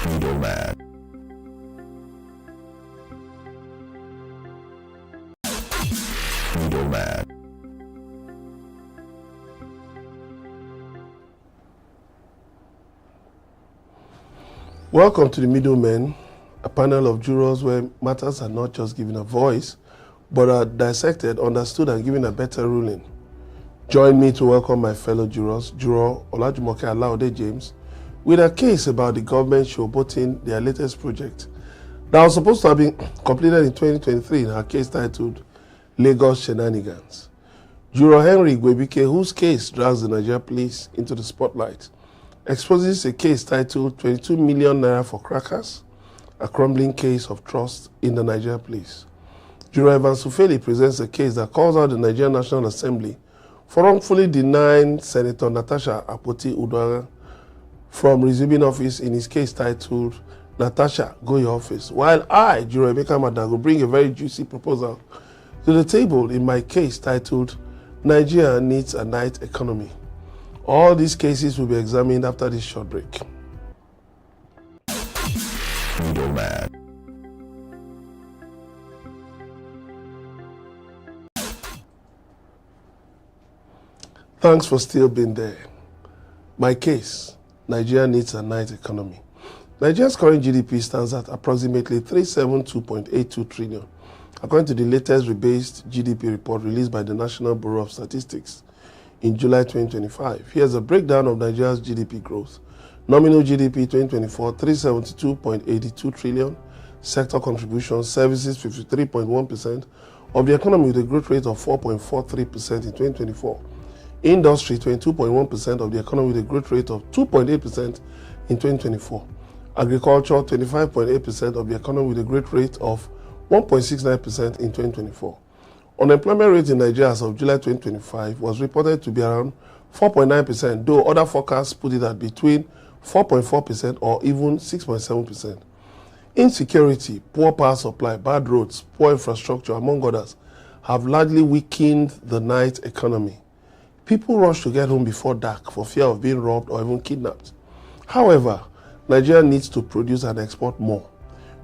Middlemen. Middlemen. Welcome to the Middlemen, a panel of jurors where matters are not just given a voice, but are dissected, understood, and given a better ruling. Join me to welcome my fellow jurors, Juror Olajumoke Alawode-James, with a case about the government showboating their latest project that was supposed to have been completed in 2023 in her case titled Lagos Shenanigans. Juror Henry Igwebuike, whose case drags the Nigerian Police into the spotlight, exposes a case titled 22 million naira for crackers, a crumbling case of trust in the Nigerian Police. Juror Evans Ufeli presents a case that calls out the Nigerian National Assembly for wrongfully denying Senator Natasha Akpoti-Uduaghan from resuming office in his case titled Natasha, Go Your Office, while I, Juror Emeka Madunagu, bring a very juicy proposal to the table in my case titled Nigeria Needs a Night Economy. All these cases will be examined after this short break. Middlemen. Thanks for still being there. My case, Nigeria needs a night economy. Nigeria's current GDP stands at approximately 372.82 trillion, according to the latest rebased GDP report released by the National Bureau of Statistics in July 2025. Here's a breakdown of Nigeria's GDP growth. Nominal GDP 2024, 372.82 trillion. Sector contribution, services 53.1% of the economy with a growth rate of 4.43% in 2024. Industry 22.1% of the economy with a growth rate of 2.8% in 2024. Agriculture 25.8% of the economy with a growth rate of 1.69% in 2024. Unemployment rate in Nigeria as of July 2025 was reported to be around 4.9%, though other forecasts put it at between 4.4% or even 6.7%. Insecurity, poor power supply, bad roads, poor infrastructure, among others, have largely weakened the night economy. People rush to get home before dark for fear of being robbed or even kidnapped. However, Nigeria needs to produce and export more.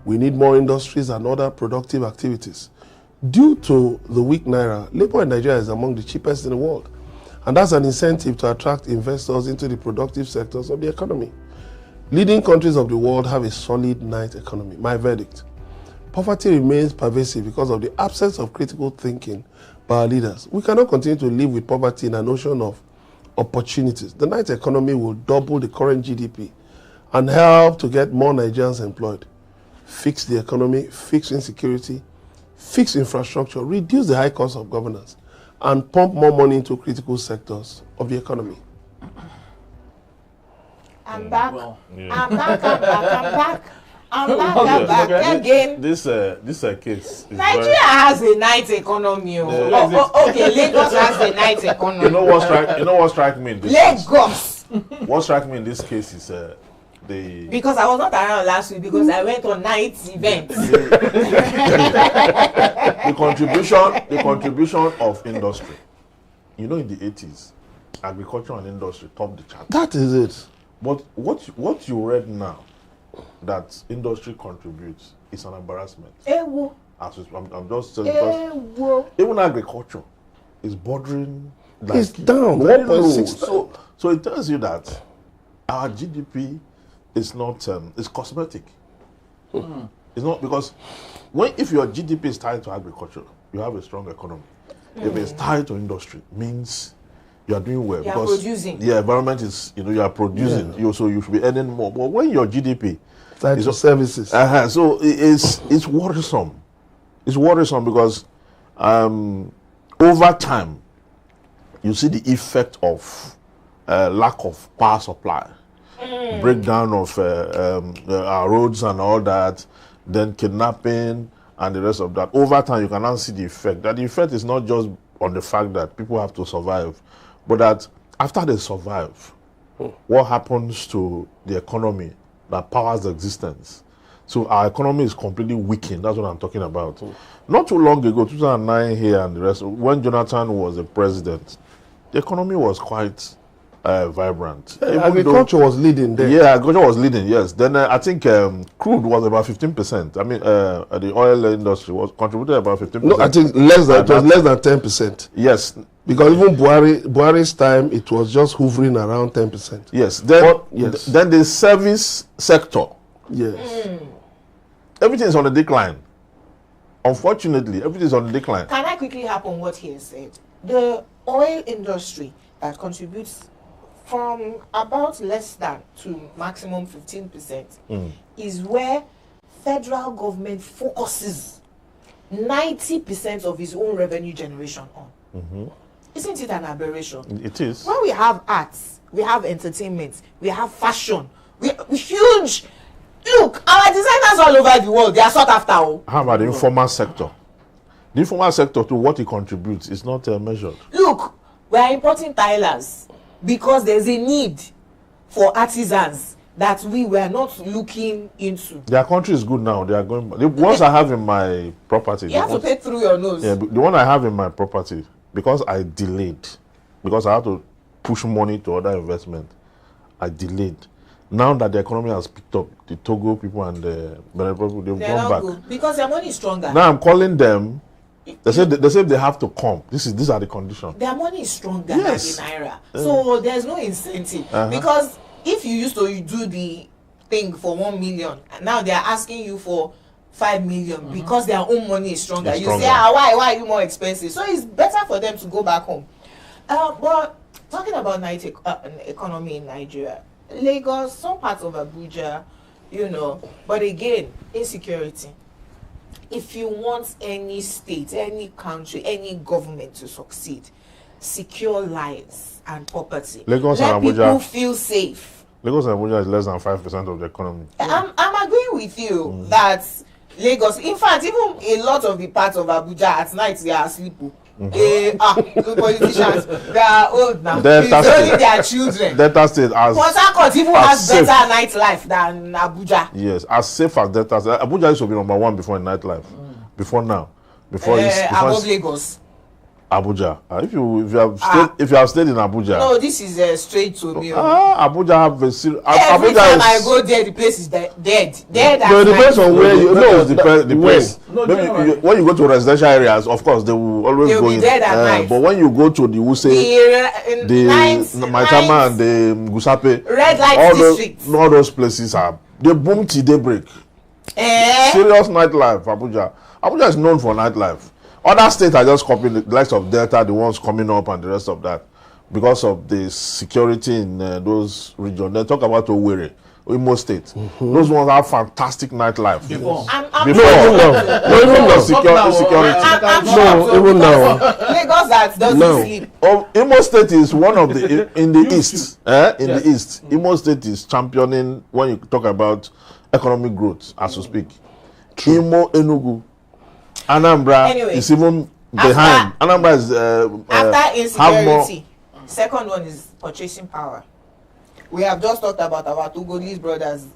We need more industries and other productive activities. Due to the weak naira, labor in Nigeria is among the cheapest in the world, and that's an incentive to attract investors into the productive sectors of the economy. Leading countries of the world have a solid night economy. My verdict: poverty remains pervasive because of the absence of critical thinking by our leaders. We cannot continue to live with poverty in a notion of opportunities. The night economy will double the current GDP and help to get more Nigerians employed. Fix the economy, fix insecurity, fix infrastructure, reduce the high cost of governance, and pump more money into critical sectors of the economy. I'm back. Well, I'm back again. This case is Nigeria has a night economy. Okay, Lagos has a night economy. You know what strike me in this Lagos. case? What strike me in this case is Because I was not around last week because I went on night events. the contribution of industry. You know, in the 80s, agriculture and industry topped the chart. That is it. But what you read now, that industry contributes, is an embarrassment. Ewo. I'm just saying, because even agriculture is bordering. Like, It's down very low. 1.6. So it tells you that our GDP is not it's cosmetic. It's not, because if your GDP is tied to agriculture, you have a strong economy. If it's tied to industry, means you are doing well. You are because producing. the environment is, you are producing. So you should be earning more. But when your GDP Tied to services. so it's worrisome. It's worrisome because over time you see the effect of lack of power supply, breakdown of our roads and all that, then kidnapping and the rest of that. Over time you can now see the effect. That the effect is not just on the fact that people have to survive, but that after they survive, what happens to the economy that powers existence? So our economy is completely weakened. That's what I'm talking about. Not too long ago, 2009 here and the rest, when Jonathan was the president, the economy was quite vibrant. Agriculture was leading there. Yeah, agriculture was leading, yes. Then I think crude was about 15%. I mean, the oil industry was contributed about 15%. No, I think less than 10%. Yes. Because even Buhari's time, it was just hovering around 10%. Yes. Then the service sector. Yes. Everything is on the decline. Unfortunately, everything is on the decline. Can I quickly harp on what he has said? The oil industry that contributes from about less than to maximum 15% is where federal government focuses 90% of its own revenue generation on. Isn't it an aberration? It is. When we have arts, we have entertainment, we have fashion, we huge. Look, our designers all over the world, they are sought after. How about the informal sector? The informal sector, to what it contributes, is not measured. Look, we are importing tilers because there's a need for artisans that we were not looking into. Their country is good now. They are going. The ones I have in my property. You have to pay through your nose. Yeah, the one I have in my property, because I delayed, because I had to push money to other investment, I delayed. Now that the economy has picked up, the Togo people and the Benin people, they've gone back. Good because their money is stronger. Now I'm calling them. They say they have to come. These are the conditions. Their money is stronger Yes. than the naira, so there's no incentive. Because if you used to do the thing for 1 million, and now they are asking you for 5 million because their own money is stronger. It's you stronger. say, why are you more expensive? So it's better for them to go back home. But talking about economy in Nigeria, Lagos, some parts of Abuja, but again, insecurity. If you want any state, any country, any government to succeed, secure lives and property. Lagos Let and Abuja, people feel safe. Lagos and Abuja is less than 5% of the economy. I'm agreeing with you that Lagos, in fact, even a lot of the parts of Abuja at night they are asleep. The politicians, they are old now. It's only their children. Delta State has Port Harcourt even has safe. better nightlife than Abuja. Yes, as safe as Delta State. Abuja used to be number 1 before in nightlife. Before now, Above Lagos. Abuja. If you have stayed in Abuja. No, this is straight to me. Abuja have a serious. Every Abuja time is, I go there, the place is dead. So it depends on where you know. the place. When you go to residential areas, of course, they will always They'll go be in. dead at night. But when you go to the Wuse, the Maitama and the Gusape, red light districts, all those places they boom till daybreak. Serious nightlife, Abuja. Abuja is known for nightlife. Other states are just copying the likes of Delta, the ones coming up and the rest of that, because of the security in those regions. They talk about Owerri, Imo State. Those ones have fantastic nightlife. Before. Even now. Lagos that doesn't sleep. Imo State is one of the in the east. The east, Imo State is championing when you talk about economic growth, as we speak. Imo, Enugu, Anambra is even behind. Anambra is after insecurity. Second one is purchasing power. We have just talked about our two Togolese brothers.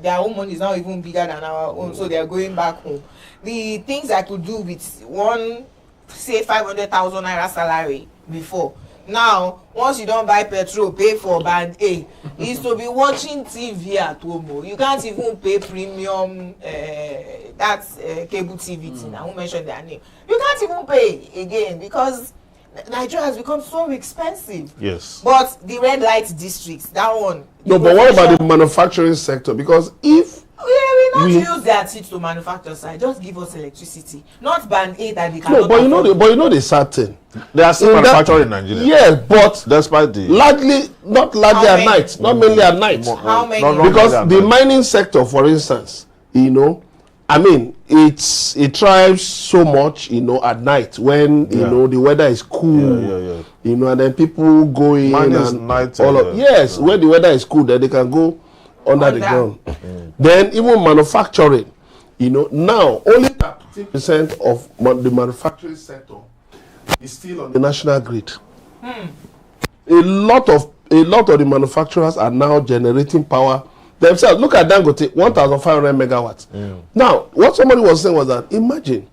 Their own money is now even bigger than our own, so they are going back home. The things I could do with one, say 500,000 naira salary before. Now, once you don't buy petrol, pay for band A, is to be watching TV at home. You can't even pay premium, that's cable TV thing. I won't mention their name. You can't even pay again because Nigeria has become so expensive. Yes. But the red light districts, that one. No, but what about the manufacturing sector? Because if we not use their seats to manufacture side, just give us electricity, not band A that they cannot. No, but you know the certain. They are still manufacturing in Nigeria. Yes, but despite the not largely at night, not mainly at night. How many? Because the mining sector, for instance, I mean, it thrives so much, at night when the weather is cool. And then people go in and night, when the weather is cool, then they can go under the ground. Then even manufacturing, now only 30% of the manufacturing sector is still on the national grid. A lot of the manufacturers are now generating power themselves. Look at Dangote, 1,500 megawatts. Now, what somebody was saying was that imagine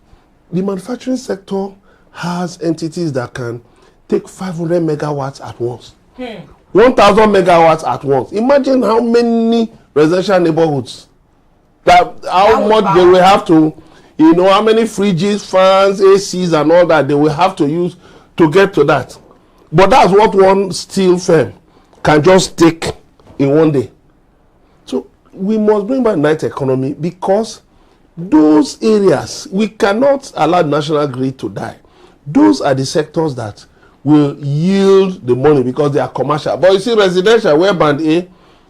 the manufacturing sector has entities that can take 500 megawatts at once. 1,000 megawatts at once. Imagine how many residential neighborhoods, how much they will have to, how many fridges, fans, ACs and all that they will have to use to get to that. But that's what one steel firm can just take in one day. So we must bring back night economy, because those areas, we cannot allow national grid to die. Those are the sectors that will yield the money because they are commercial. But you see, residential, where band A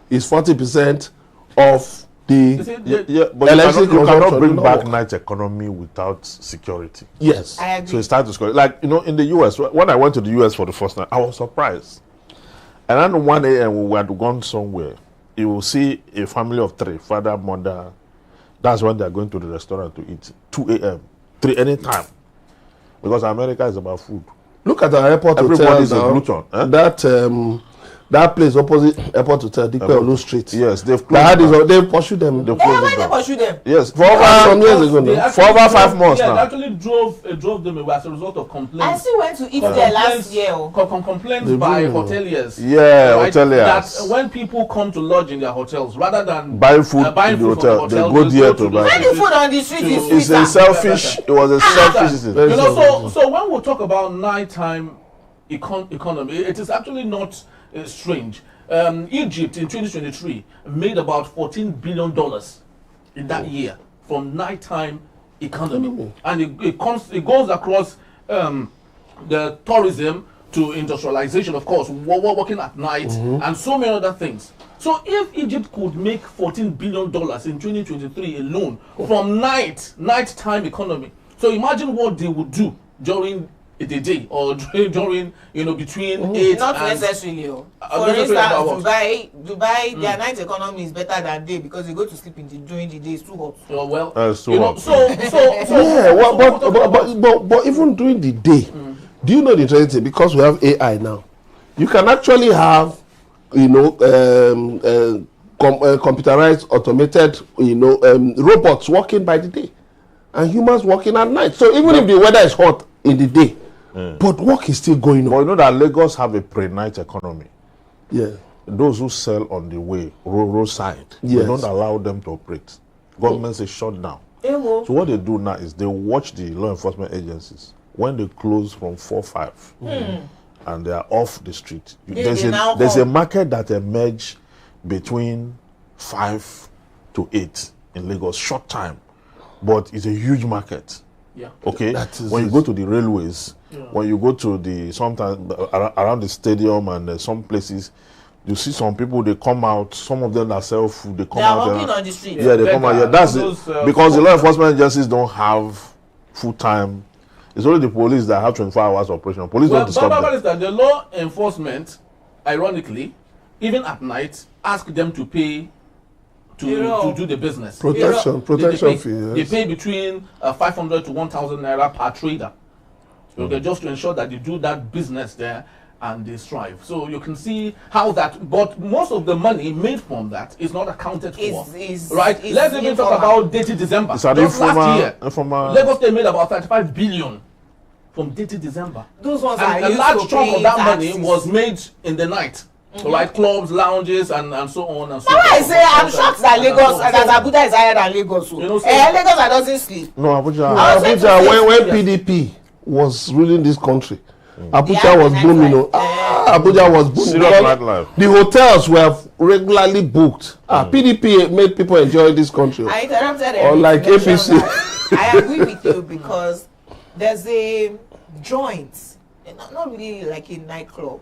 is 40% of the but you cannot bring back night economy without security. Yes. I agree. So it starts to score. Like, in the US, when I went to the US for the first time, I was surprised. And then 1 a.m. we had gone somewhere. You will see a family of 3, father, mother. That's when they're going to the restaurant to eat. 2 a.m., 3 anytime. Because America is about food. Look at our airport Everybody's hotel a now. glutton. Eh? That place opposite airport hotel, Dipe Olu Street. Yes, they've closed. They pursue them. Why they pursue them? Yes, For over some years ago now. For over 5 months now. They actually drove them away as a result of complaints. I still went to eat there last year. Complaints by hoteliers. Yeah, right? hoteliers. That when people come to lodge in their hotels, rather than Buying food in the from hotel, they go just there to to buy. When the food on the street is It's sweeter. a selfish. It was a selfish decision. So when we talk about nighttime economy, it is actually not strange. Egypt in 2023 made about $14 billion in that year from nighttime economy, and it goes across the tourism to industrialization, of course, working at night, and so many other things. So if Egypt could make $14 billion in 2023 alone from nighttime economy, so imagine what they would do during the day or during between 8 not and necessarily. For instance, Dubai, their night economy is better than day because they go to sleep during the day. It's too hot. But even during the day, do you know the interesting thing? Because we have AI now, you can actually have computerized, automated robots working by the day and humans working at night. So even if the weather is hot in the day, but work is still going on. But you know that Lagos have a pre-night economy. Yeah. Those who sell on the way, roadside, Yes. they don't allow them to operate. Government is shut down. So what they do now is they watch the law enforcement agencies when they close from 4-5 and they are off the street. There's a market that emerged between 5 to 8 in Lagos, short time, but it's a huge market. Yeah. Okay. When you go to the railways, when you go to the sometimes around the stadium and some places, you see some people, they come out. Some of them that sell food, they come out. They are walking on the street. Yeah, they come out. Yeah, that's it. Because the law enforcement agencies don't have full time. It's only the police that have 24 hours operation. Police don't disturb them. Is that the law enforcement, ironically, even at night, ask them to pay to do the business. Protection fee. Yes. They pay between 500 to 1,000 naira per trader. So just to ensure that they do that business there and they strive. So you can see how that, but most of the money made from that is not accounted for. Right? Let's even talk about dated December. Just last year, Lagos State made about 35 billion from dated December. Those ones and a large chunk of that money was made in the night. Like clubs, lounges, and so on and so forth. I say I'm shocked that Lagos, that Abuja is higher than Lagos. Lagos doesn't sleep. No, Abuja, when PDP was ruling this country, Abuja was booming. Abuja was booming. The hotels were regularly booked. PDP made people enjoy this country. I interrupted or like APC. I agree with you because there's a joint, not really like a nightclub.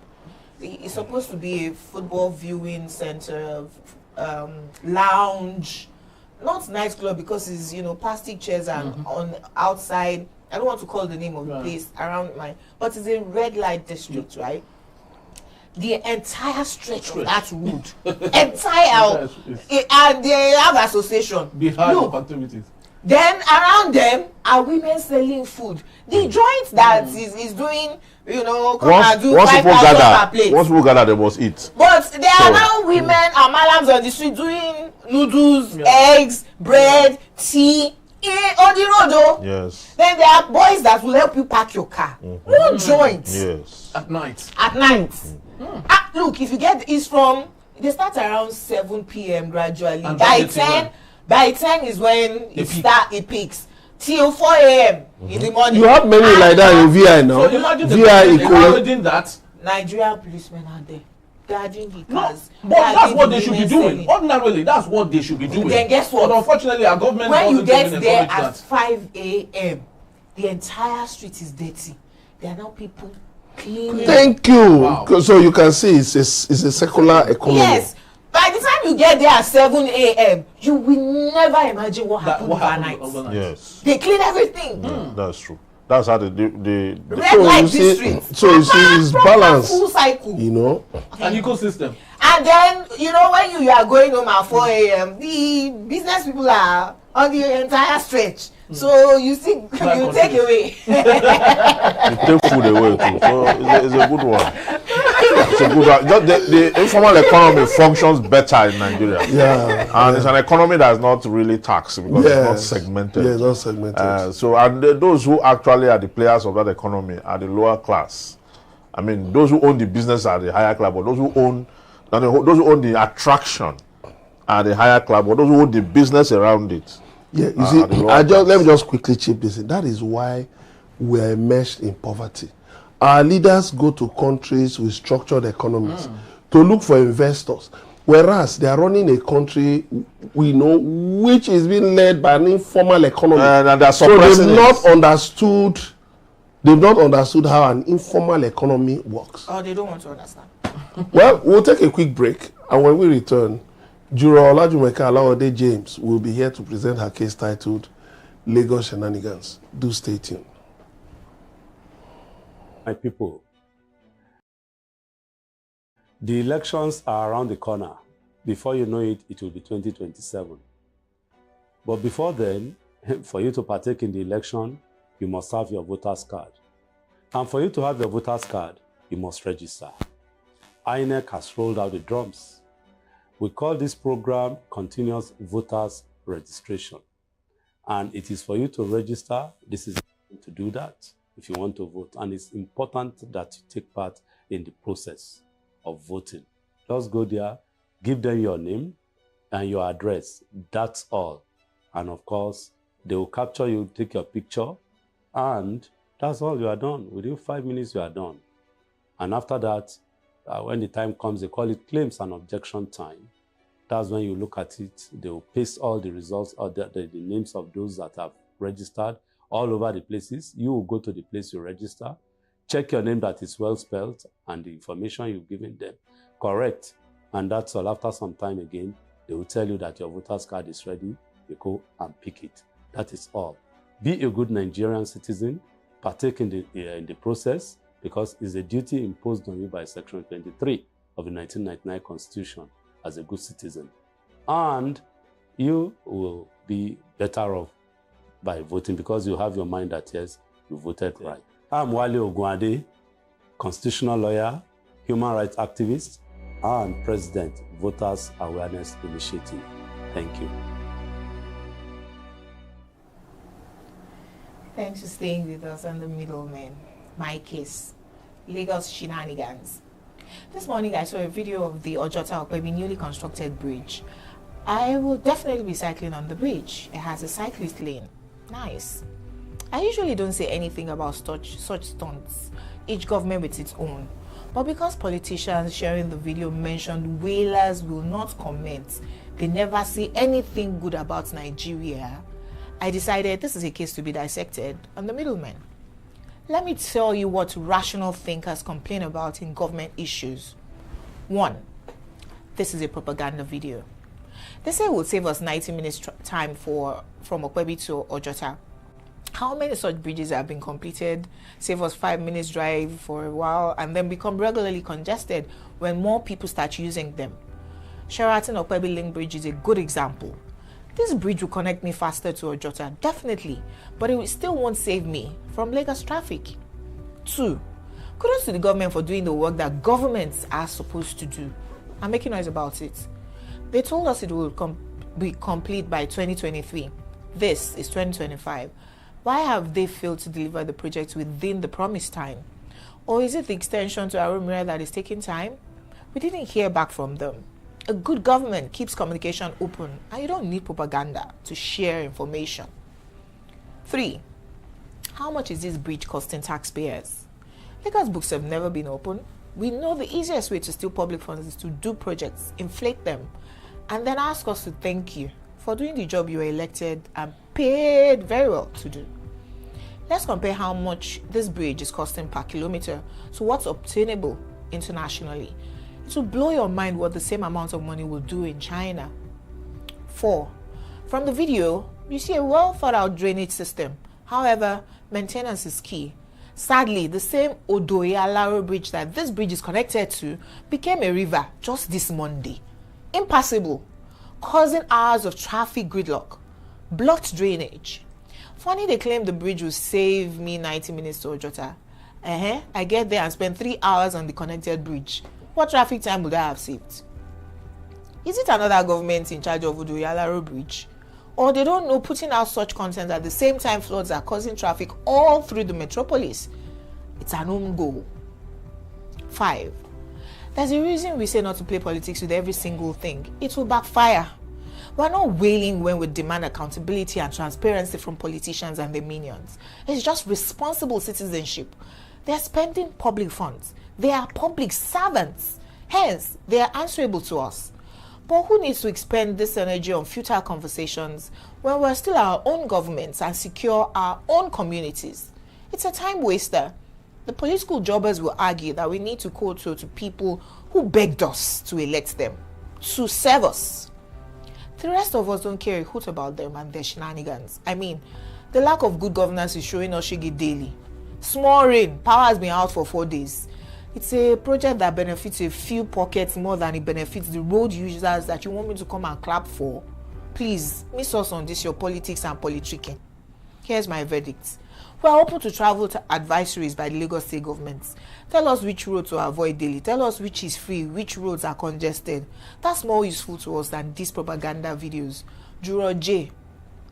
It's supposed to be a football viewing center, lounge, not nightclub because it's plastic chairs and on outside. I don't want to call the name of the place around but it's a red light district, right? The entire stretch of that road, and they have association. Behind activities. Then around them are women selling food. The joint that is doing, come and do 5,000 per plate. Once people gather, they must eat. But there are now women and malams on the street doing noodles, eggs, bread, tea, on the road though. Yes. Then there are boys that will help you park your car. No joint. Yes. At night. Look, if you get, they start around 7 p.m. gradually. And By 10 is when it peaks. Till 4 a.m. in the morning. You have many like that in VI now. So imagine VI that. Nigerian policemen are there. Guarding the cars. No, but that's what they should be doing. Ordinarily, that's what they should be doing. Then guess what? But unfortunately, our government when you get doesn't there encourage at that. 5 a.m., the entire street is dirty. There are now people cleaning. Thank you. Wow. So you can see it's a secular economy. Yes. By the time you get there at 7 a.m., you will never imagine what happened overnight. Yes. They clean everything. That's true. That's how the Red light district. So you see, it's balanced. Full cycle. You know. An ecosystem. And then, when you are going home at 4 a.m., the business people are on the entire stretch. So you see, you take away. You take food away too. So it's a good one. It's a good one. Just the informal economy functions better in Nigeria. Yeah. And it's an economy that's not really taxed because it's not segmented. Yeah, it's not segmented. Those who actually are the players of that economy are the lower class. I mean, those who own the business are the higher class, but those who own the attraction are the higher class, but those who own the business around it. Yeah, you see, let me just quickly chip this in. That is why we are immersed in poverty. Our leaders go to countries with structured economies to look for investors, whereas they are running a country we know which is being led by an informal economy. And so they've not understood how an informal economy works. Oh, they don't want to understand. Well, we'll take a quick break, and when we return, Juror Olajumoke Alawode-James will be here to present her case titled Lagos Shenanigans. Do stay tuned. My people, the elections are around the corner. Before you know it, it will be 2027. But before then, for you to partake in the election, you must have your voter's card. And for you to have your voter's card, you must register. INEC has rolled out the drums. We call this program Continuous Voters Registration. And it is for you to register. This is to do that if you want to vote. And it's important that you take part in the process of voting. Just go there, give them your name and your address. That's all. And of course, they will capture you, take your picture, and that's all. You are done. Within 5 minutes, you are done. And after that, when the time comes, they call it claims and objection time. That's when you look at it. They will paste all the results or the names of those that have registered all over the places. You will go to the place you register, check your name that is well spelled, and the information you've given them correct. And that's all. After some time again, they will tell you that your voter's card is ready. You go and pick it. That is all. Be a good Nigerian citizen. Partake in the process, because it's a duty imposed on you by Section 23 of the 1999 Constitution as a good citizen. And you will be better off by voting because you have your mind that, yes, you voted right. I'm Wale Ogunade, constitutional lawyer, human rights activist, and President, Voters Awareness Initiative. Thank you. Thanks for staying with us on the Middlemen. My case, Lagos Shenanigans. This morning I saw a video of the Ojota-Okpebi newly constructed bridge. I will definitely be cycling on the bridge. It has a cyclist lane. Nice. I usually don't say anything about such stunts, each government with its own. But because politicians sharing the video mentioned whalers will not comment, they never say anything good about Nigeria, I decided this is a case to be dissected on the Middlemen. Let me tell you what rational thinkers complain about in government issues. 1. This is a propaganda video. They say it will save us 90 minutes time from Okpebi to Ojota. How many such bridges have been completed, save us 5 minutes drive for a while, and then become regularly congested when more people start using them? Sheraton Okpebi Link Bridge is a good example. This bridge will connect me faster to Ojota, definitely, but it still won't save me from Lagos traffic. 2. Kudos to the government for doing the work that governments are supposed to do. I'm making noise about it. They told us it will be complete by 2023. This is 2025. Why have they failed to deliver the project within the promised time? Or is it the extension to our mirror that is taking time? We didn't hear back from them. A good government keeps communication open, and you don't need propaganda to share information. 3. How much is this bridge costing taxpayers? Lagos books have never been open. We know the easiest way to steal public funds is to do projects, inflate them, and then ask us to thank you for doing the job you were elected and paid very well to do. Let's compare how much this bridge is costing per kilometer to what's obtainable internationally. It will blow your mind what the same amount of money will do in China. 4. From the video, you see a well thought out drainage system. However, maintenance is key. Sadly, the same Odoye-Alaro bridge that this bridge is connected to became a river just this Monday. Impassable, causing hours of traffic gridlock, blocked drainage. Funny they claim the bridge will save me 90 minutes to Ojota. I get there and spend 3 hours on the connected bridge. What traffic time would I have saved? Is it another government in charge of Odoye-Alaro bridge? Or they don't know putting out such content at the same time floods are causing traffic all through the metropolis? It's an own goal. 5. There's a reason we say not to play politics with every single thing. It will backfire. We're not wailing when we demand accountability and transparency from politicians and their minions. It's just responsible citizenship. They're spending public funds. They are public servants. Hence, they are answerable to us. But who needs to expend this energy on futile conversations when we're still our own governments and secure our own communities? It's a time waster. The political jobbers will argue that we need to kowtow to people who begged us to elect them, to serve us. The rest of us don't care a hoot about them and their shenanigans. I mean, the lack of good governance is showing us shiggy daily. Small rain, power has been out for 4 days. It's a project that benefits a few pockets more than it benefits the road users that you want me to come and clap for. Please, miss us on this, your politics and politicking. Here's my verdict. We are open to travel to advisories by the Lagos State government. Tell us which road to avoid daily. Tell us which is free, which roads are congested. That's more useful to us than these propaganda videos. Juror J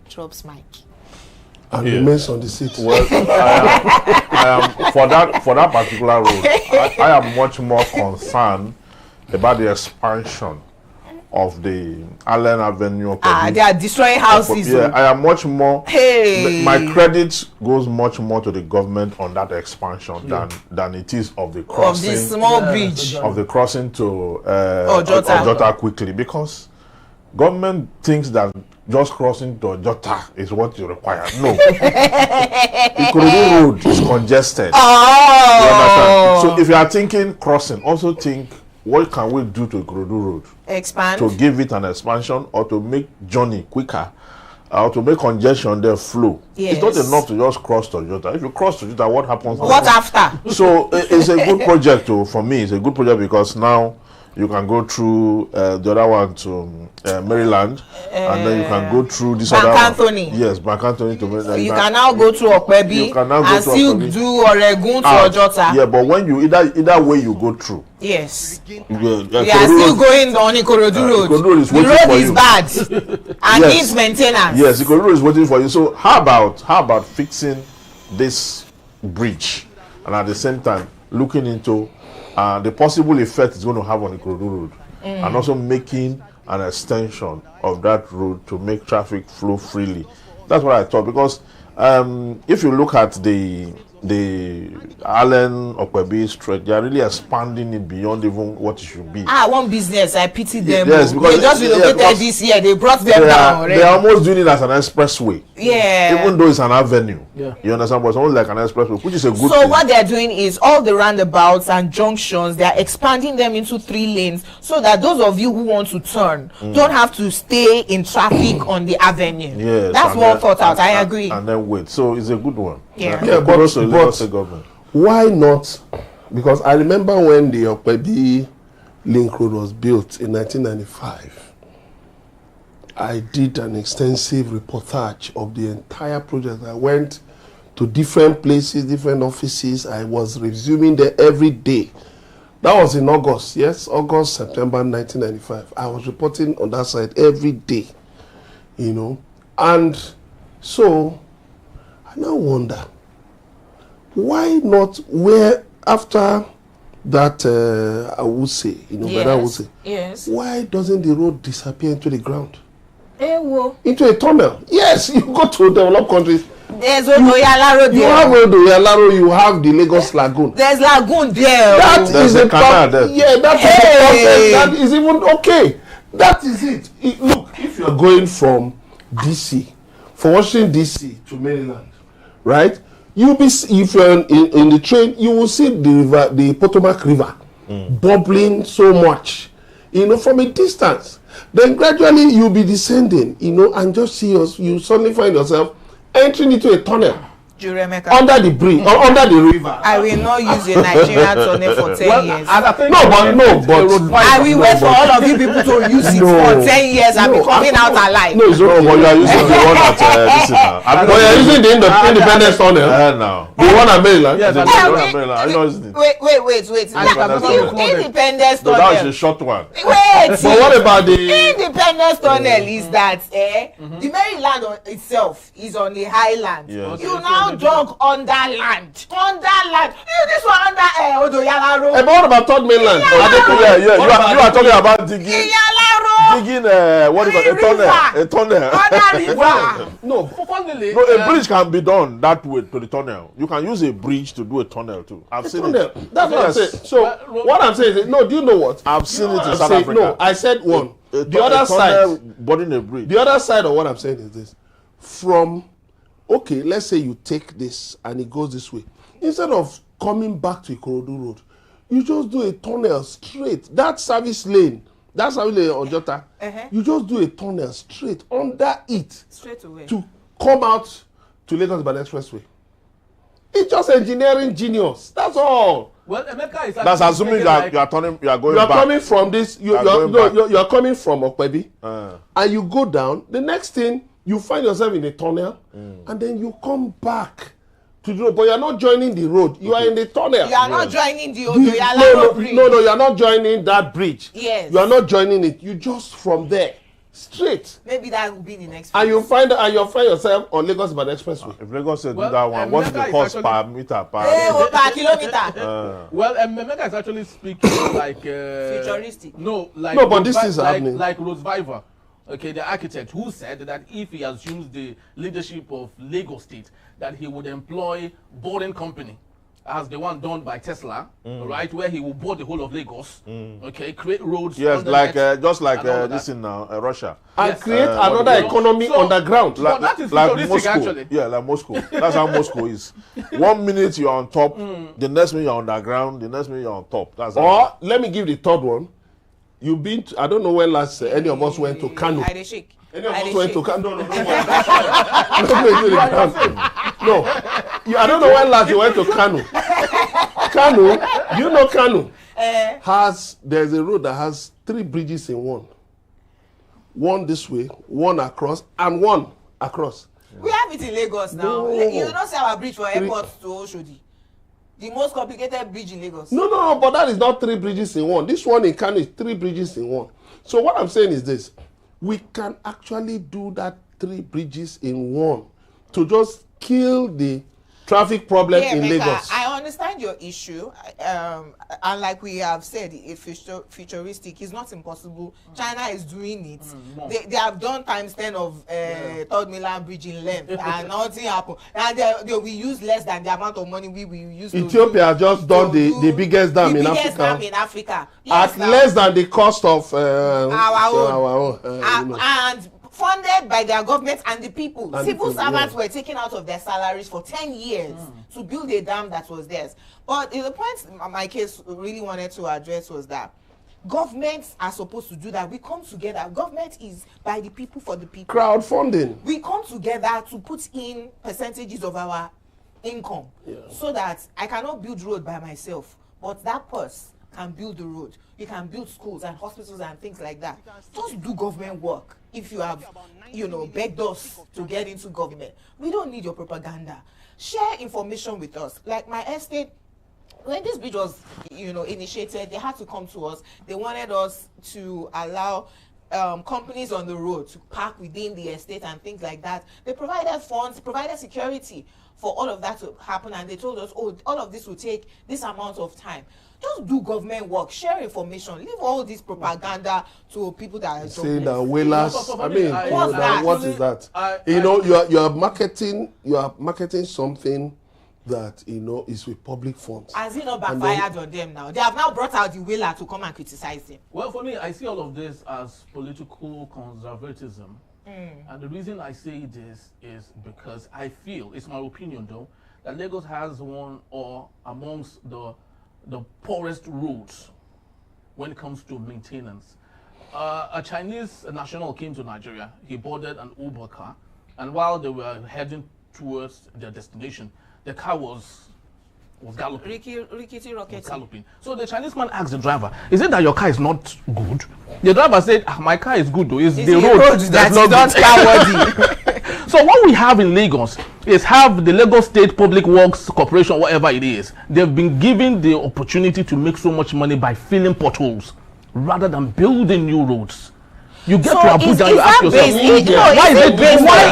drops mic. And remains on the seat. Well, I am for that particular road. I am much more concerned about the expansion of the Allen Avenue. They are destroying houses. Yeah, I am much more. Hey. My credit goes much more to the government on that expansion than it is of the crossing. Of this small bridge. Of the crossing to Ojota quickly, because government thinks that just crossing to Ojota is what you require. No. Ikorodu road is congested. Oh. You understand? So if you are thinking crossing, also think, what can we do to Ikorodu road? Expand. To give it an expansion or to make journey quicker, or to make congestion there flow. Yes. It's not enough to just cross to Ojota. If you cross to Ojota, what happens? What after? So it's a good project for me. It's a good project because now you can go through the other one to Maryland, and then you can go through this other Anthony. one. Yes, Bank Anthony to Maryland. You can now go to Okpebi and still do Oregun to Ojota. Yeah, but when you either way you go through. Yes. You are still going on Ikorodu road. The road is bad and needs maintenance. Yes, Ikorodu road is waiting for you. So how about fixing this bridge and at the same time looking into the possible effect it's going to have on Ikorodu road, and also making an extension of that road to make traffic flow freely. That's what I thought, because if you look at the Allen Okpebi stretch, they are really expanding it beyond even what it should be. One business, I pity them. Yes, because they just relocated this year. They brought them down already. They are almost doing it as an expressway. Yeah. Even though it's an avenue. Yeah. You understand? But it's almost like an expressway, which is a good So thing. what they are doing is all the roundabouts and junctions, they are expanding them into 3 lanes so that those of you who want to turn don't have to stay in traffic on the avenue. Yes, that's well thought out. I agree. And then wait. So it's a good one. Yeah. But also Lagos State government. why not? Because I remember when the Okpebi Link Road was built in 1995, I did an extensive reportage of the entire project. I went to different places, different offices. I was resuming there every day. That was in August, yes, August, September 1995. I was reporting on that side every day, you know. And so I now wonder, why not, where after that, I would say, but I would say, yes. Why doesn't the road disappear into the ground? Into a tunnel? Yes, you go to developed countries. There's Odoyalaro there. You have Odoyalaro, you have the Lagos Lagoon. There's lagoon there. There's a canal there. Yeah, that is even okay. That is it. Look, if you're going from DC, from Washington DC to Maryland, right? If you're in the train, you will see the river, the Potomac River, bubbling so much, from a distance. Then gradually you'll be descending, and just see you suddenly find yourself entering into a tunnel. Juror Emeka. Under the bridge, or under the river. I will not use a Nigerian tunnel for 10 years. But I will wait for all of you people to use it for 10 years and be coming out alive. No, it's okay. But you are using the one at this now. But you are using the Independence tunnel. Now. The one at Maryland. Yes, the one at Maryland. I know it's the Wait. Independence tunnel. That is a short one. Wait. But what about the Independence tunnel? Is that the Maryland itself is on the highland. Yes. You now dug under land. This one under Odoyalaro. But what about third mainland? Yeah. You are talking about digging. What is it? A tunnel. Under river. No, a bridge can be done that way to the tunnel. You can use a bridge to do a tunnel too. I've seen it. That's what I'm saying. So what I'm saying is, no, do you know what? I've seen it in South Africa. No, I said one. The other side, building a bridge. The other side of what I'm saying is this: okay, let's say you take this and it goes this way. Instead of coming back to Ikorodu Road, you just do a tunnel straight. That service lane on Jota, you just do a tunnel straight under it. Straight away. To come out to Lagos by the expressway. It's just engineering genius. That's all. Well, Emeka is that's assuming that you are going back. You are coming from this. You are coming from Okpebi, and you go down. The next thing, you find yourself in a tunnel, and then you come back to the road. But you are not joining the road. You are in the tunnel. You are not joining the Odoyalaro bridge. No, you are not joining that bridge. Yes. You are not joining it. You just from there straight. Maybe that will be the next. And you find yourself on Lagos by the expressway. If Lagos said do that one, what's the cost per meter per kilometer? Well, Emeka is actually speaking like futuristic. No, but this is happening. Like Rose Viver, okay, the architect, who said that if he assumes the leadership of Lagos State, that he would employ boarding company as the one done by Tesla, right, where he will board the whole of Lagos, okay, create roads. Yes, like just like this in Russia, and create another economy underground. That is like futuristic, Moscow. actually. Yeah, like Moscow. That's how Moscow is. 1 minute you're on top, the next minute you're underground, the next minute you're on top. That's or let me give the third one. You've been to, I don't know when last any of us went to Kano. Any of us went to Kano. No, I don't know when last you went to Kano. You know Kano there's a road that has 3 bridges in one. One this way, one across, and one across. We have it in Lagos now. No. You don't see our bridge for airport to Oshodi. The most complicated bridge in Lagos. No, but that is not 3 bridges in one. This one in Kano is 3 bridges in one. So what I'm saying is this: we can actually do that 3 bridges in one to just kill the traffic problem in Lagos. I understand your issue, and like we have said, it's futuristic. It's not impossible. China is doing it. They have done times 10 of Third Mainland Bridge in length, and nothing happened. And they will use less than the amount of money we will use. Ethiopia has just done the biggest dam in Africa. Yes, at less than the cost of our own. And funded by their government and the people. Civil servants were taken out of their salaries for 10 years to build a dam that was theirs. But the point my case really wanted to address was that governments are supposed to do that. We come together. Government is by the people for the people. Crowdfunding. We come together to put in percentages of our income so that I cannot build road by myself, but that person can build the road. You can build schools and hospitals and things like that. Just do government work. If you have, begged us to get into government, we don't need your propaganda. Share information with us. Like my estate, when this bridge was, initiated, they had to come to us. They wanted us to allow companies on the road to park within the estate and things like that. They provided funds, provided security for all of that to happen, and they told us, oh, all of this will take this amount of time. Just do government work, share information, leave all this propaganda to people that are saying that whalers. I mean, what is that? You are marketing something that is with public funds. Has it not backfired on them now? They have now brought out the whaler to come and criticize him. Well, for me, I see all of this as political conservatism. And the reason I say this is because I feel, it's my opinion though, that Lagos has one or amongst the poorest roads when it comes to maintenance. A Chinese national came to Nigeria. He boarded an Uber car, and while they were heading towards their destination, the car was galloping. Rickety rockety. Galloping. So the Chinese man asked the driver, "Is it that your car is not good?" The driver said, "My car is good though. It's the road that's not car-worthy." So what we have in Lagos is the Lagos State Public Works Corporation, whatever it is, they've been given the opportunity to make so much money by filling potholes rather than building new roads. You get to Abuja, you ask yourself,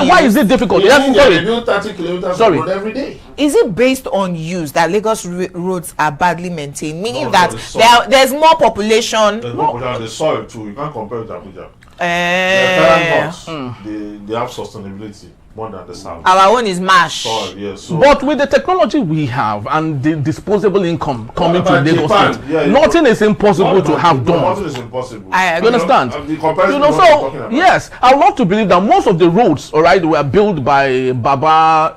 why is it difficult? They build 30 kilometers of road every day. Is it based on use that Lagos roads are badly maintained? Meaning that there's more population. There's more population on the soil too. You can't compare it to Abuja. They have sustainability more than the south. Our own is mash. Soil, yes. So but with the technology we have and the disposable income coming to Lagos State, nothing is impossible to have done. Nothing is impossible. I You understand? So yes, I want to believe that most of the roads, all right, were built by Baba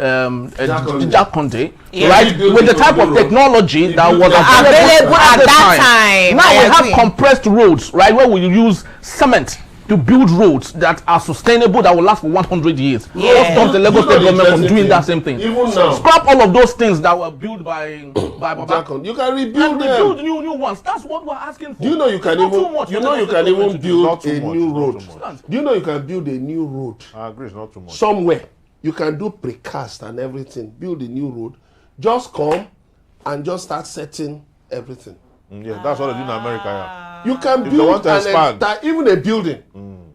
Jack Conte, right, with the type of technology that was available at that time. Now we have compressed roads, right, where we use cement to build roads that are sustainable, that will last for 100 years. What stops the Lagos State government from doing that same thing? Even now, scrap all of those things that were built by Baba. You can rebuild them. Rebuild new ones. That's what we're asking for. Do you know you can even build a new road? Do you know you can build a new road? I agree, it's not too much. Somewhere you can do precast and everything. Build a new road. Just come and just start setting everything. Yeah, that's what they do in America. Yeah. You can build even a building.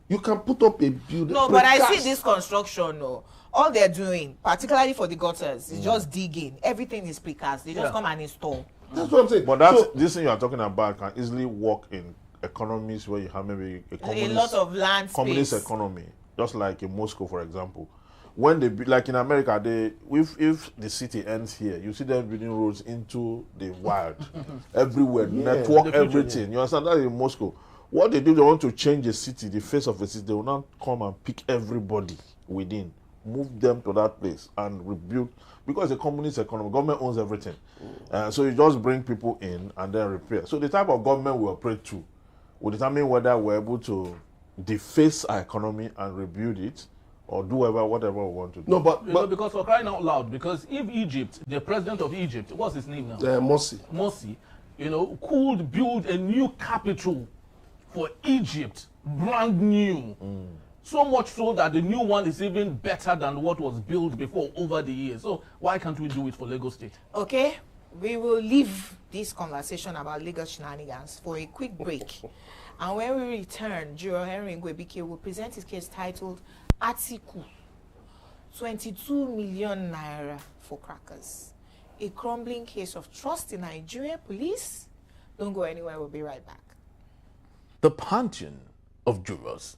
You can put up a building. No, but I see this construction. No, all they're doing, particularly for the gutters, is just digging. Everything is precast. They just come and install. That's what I'm saying. But this thing you are talking about can easily work in economies where you have maybe a lot of land space. Communist economy, just like in Moscow, for example. When they like in America, if the city ends here, you see them building roads into the wild, everywhere, network everything. You understand that in Moscow? What they do, they want to change the city, the face of the city. They will not come and pick everybody within, move them to that place and rebuild, because the communist economy, government owns everything. So you just bring people in and then repair. So the type of government we operate to will determine whether we're able to deface our economy and rebuild it, or do whatever we want to do. No, but because for crying out loud, because if Egypt, the president of Egypt, what's his name now? Morsi, could build a new capital for Egypt, brand new. So much so that the new one is even better than what was built before over the years. So why can't we do it for Lagos State? Okay, we will leave this conversation about Lagos Shenanigans for a quick break. And when we return, Juror Henry Igwebuike will present his case titled Article 22 million naira for crackers. A crumbling case of trust in Nigerian police. Don't go anywhere, we'll be right back. The pantheon of jurors.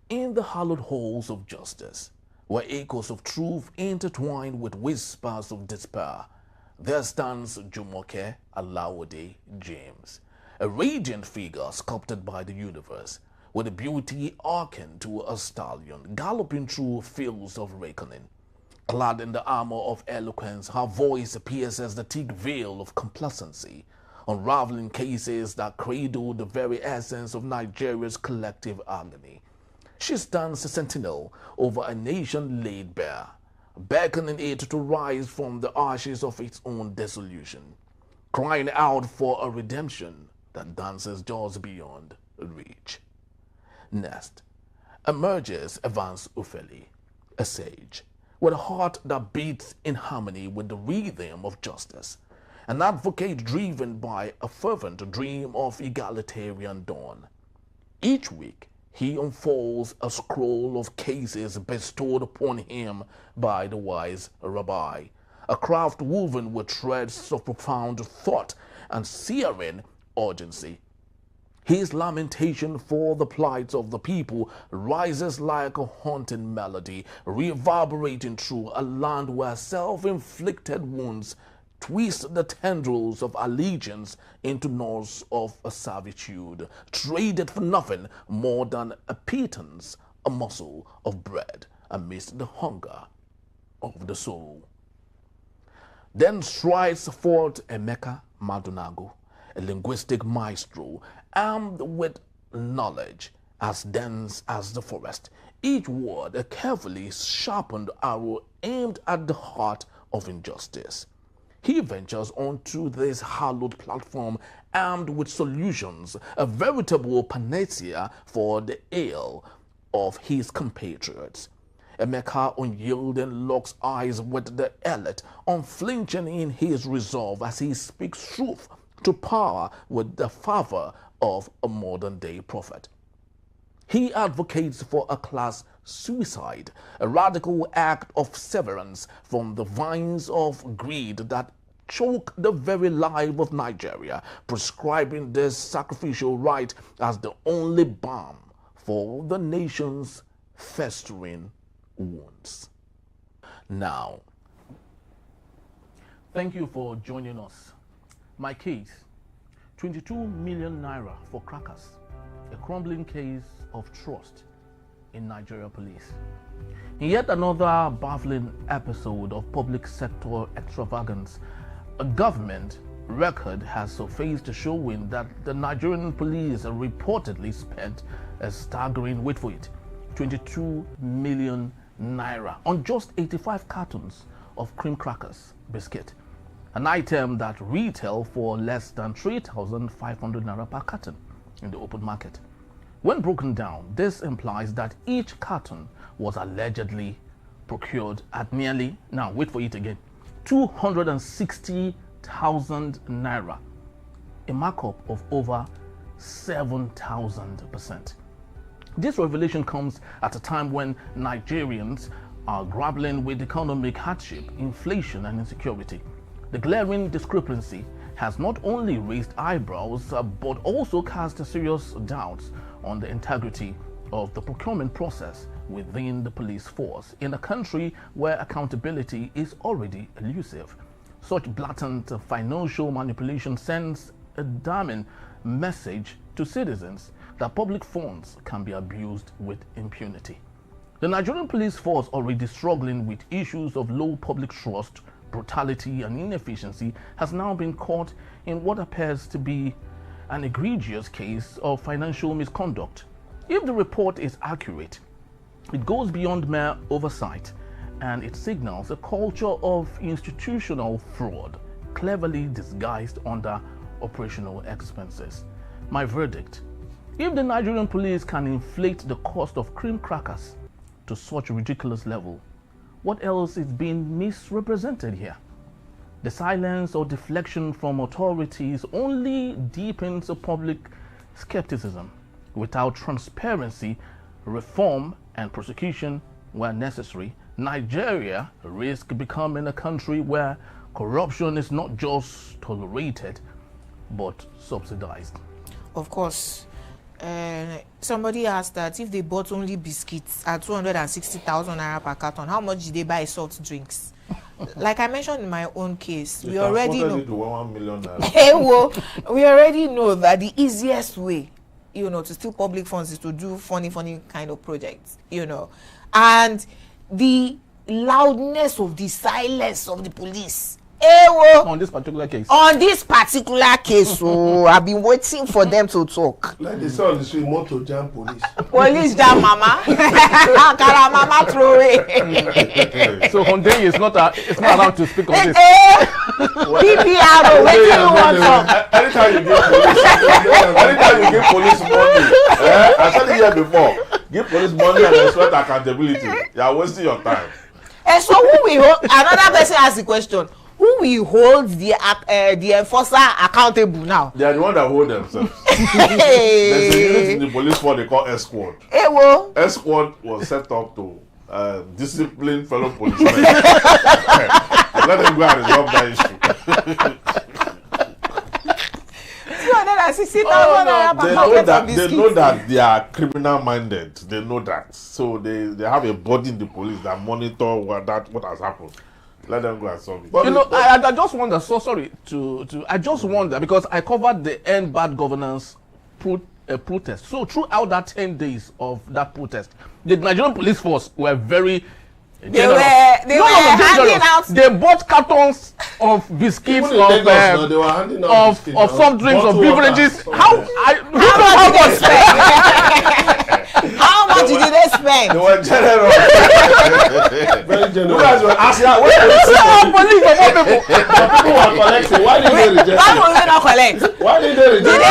In the hallowed halls of justice, where echoes of truth intertwine with whispers of despair, there stands Olajumoke Alawode-James, a radiant figure sculpted by the universe, with a beauty akin to a stallion galloping through fields of reckoning. Clad in the armor of eloquence, her voice pierces the thick veil of complacency, unraveling cases that cradle the very essence of Nigeria's collective agony. She stands a sentinel over a nation laid bare, beckoning it to rise from the ashes of its own dissolution, crying out for a redemption that dances just beyond reach. Next emerges Evans Ufeli, a sage with a heart that beats in harmony with the rhythm of justice, an advocate driven by a fervent dream of egalitarian dawn. Each week, he unfolds a scroll of cases bestowed upon him by the wise rabbi, a craft woven with threads of profound thought and searing urgency. His lamentation for the plight of the people rises like a haunting melody, reverberating through a land where self-inflicted wounds twist the tendrils of allegiance into knots of a servitude, traded for nothing more than a pittance, a morsel of bread amidst the hunger of the soul. Then strides forth Emeka Madunagu, a linguistic maestro, armed with knowledge as dense as the forest, each word a carefully sharpened arrow aimed at the heart of injustice. He ventures onto this hallowed platform armed with solutions, a veritable panacea for the ail of his compatriots. Emeka unyielding locks eyes with the elite, unflinching in his resolve as he speaks truth to power with the fervor of a modern-day prophet. He advocates for a class suicide, a radical act of severance from the vines of greed that choke the very life of Nigeria, prescribing this sacrificial rite as the only balm for the nation's festering wounds. Now, thank you for joining us. My case, 22 million naira for crackers, a crumbling case of trust in Nigerian Police. In yet another baffling episode of public sector extravagance, a government record has surfaced showing that the Nigerian Police reportedly spent a staggering, wait for it, 22 million naira on just 85 cartons of cream crackers biscuit, an item that retail for less than 3,500 naira per carton in the open market. When broken down, this implies that each carton was allegedly procured at nearly, now wait for it again, 260,000 naira, a markup of over 7,000%. This revelation comes at a time when Nigerians are grappling with economic hardship, inflation, and insecurity. The glaring discrepancy has not only raised eyebrows, but also cast serious doubts on the integrity of the procurement process within the police force in a country where accountability is already elusive. Such blatant financial manipulation sends a damning message to citizens that public funds can be abused with impunity. The Nigerian police force, already struggling with issues of low public trust, brutality, and inefficiency, has now been caught in what appears to be an egregious case of financial misconduct. If the report is accurate, it goes beyond mere oversight, and it signals a culture of institutional fraud, cleverly disguised under operational expenses. My verdict: if the Nigerian police can inflate the cost of cream crackers to such a ridiculous level, what else is being misrepresented here? The silence or deflection from authorities only deepens the public skepticism. Without transparency, reform, and prosecution where necessary, Nigeria risks becoming a country where corruption is not just tolerated, but subsidized. Of course. Somebody asked that if they bought only biscuits at 260,000 naira per carton, how much did they buy soft drinks? Like I mentioned in my own case, we already know. We already know that the easiest way, to steal public funds is to do funny kind of projects, and the loudness of the silence of the police. On this particular case. I've been waiting for them to talk. Like they saw on the street, motor jam police. Police jam mama. Kara mama throw away. So Hyundai is not allowed to speak on this. PPR, waiting you want from. Anytime you give police money, I said it here before, give police money and expect accountability. You are wasting your time. And so another person asks the question, who who will hold the enforcer accountable now? They are the one that hold themselves. There's a unit in the police force they call S-Squad. S-Squad was set up to discipline fellow policemen. Let them go and resolve that issue. They know that they are criminal minded. They know that. So they have a body in the police that monitor what has happened. Let them go and solve it. You know, I just wonder, so sorry I just wonder, because I covered the End Bad Governance protest. So throughout that 10 days of that protest, the Nigerian police force were very generous. They were handing out. They bought cartons of biscuits, of soft drinks, of beverages. How much did they spend? They were generous. Very generous. You guys were asking, police of all people. People were collecting. Why did they reject it? Why would they not collect? Why did they reject it?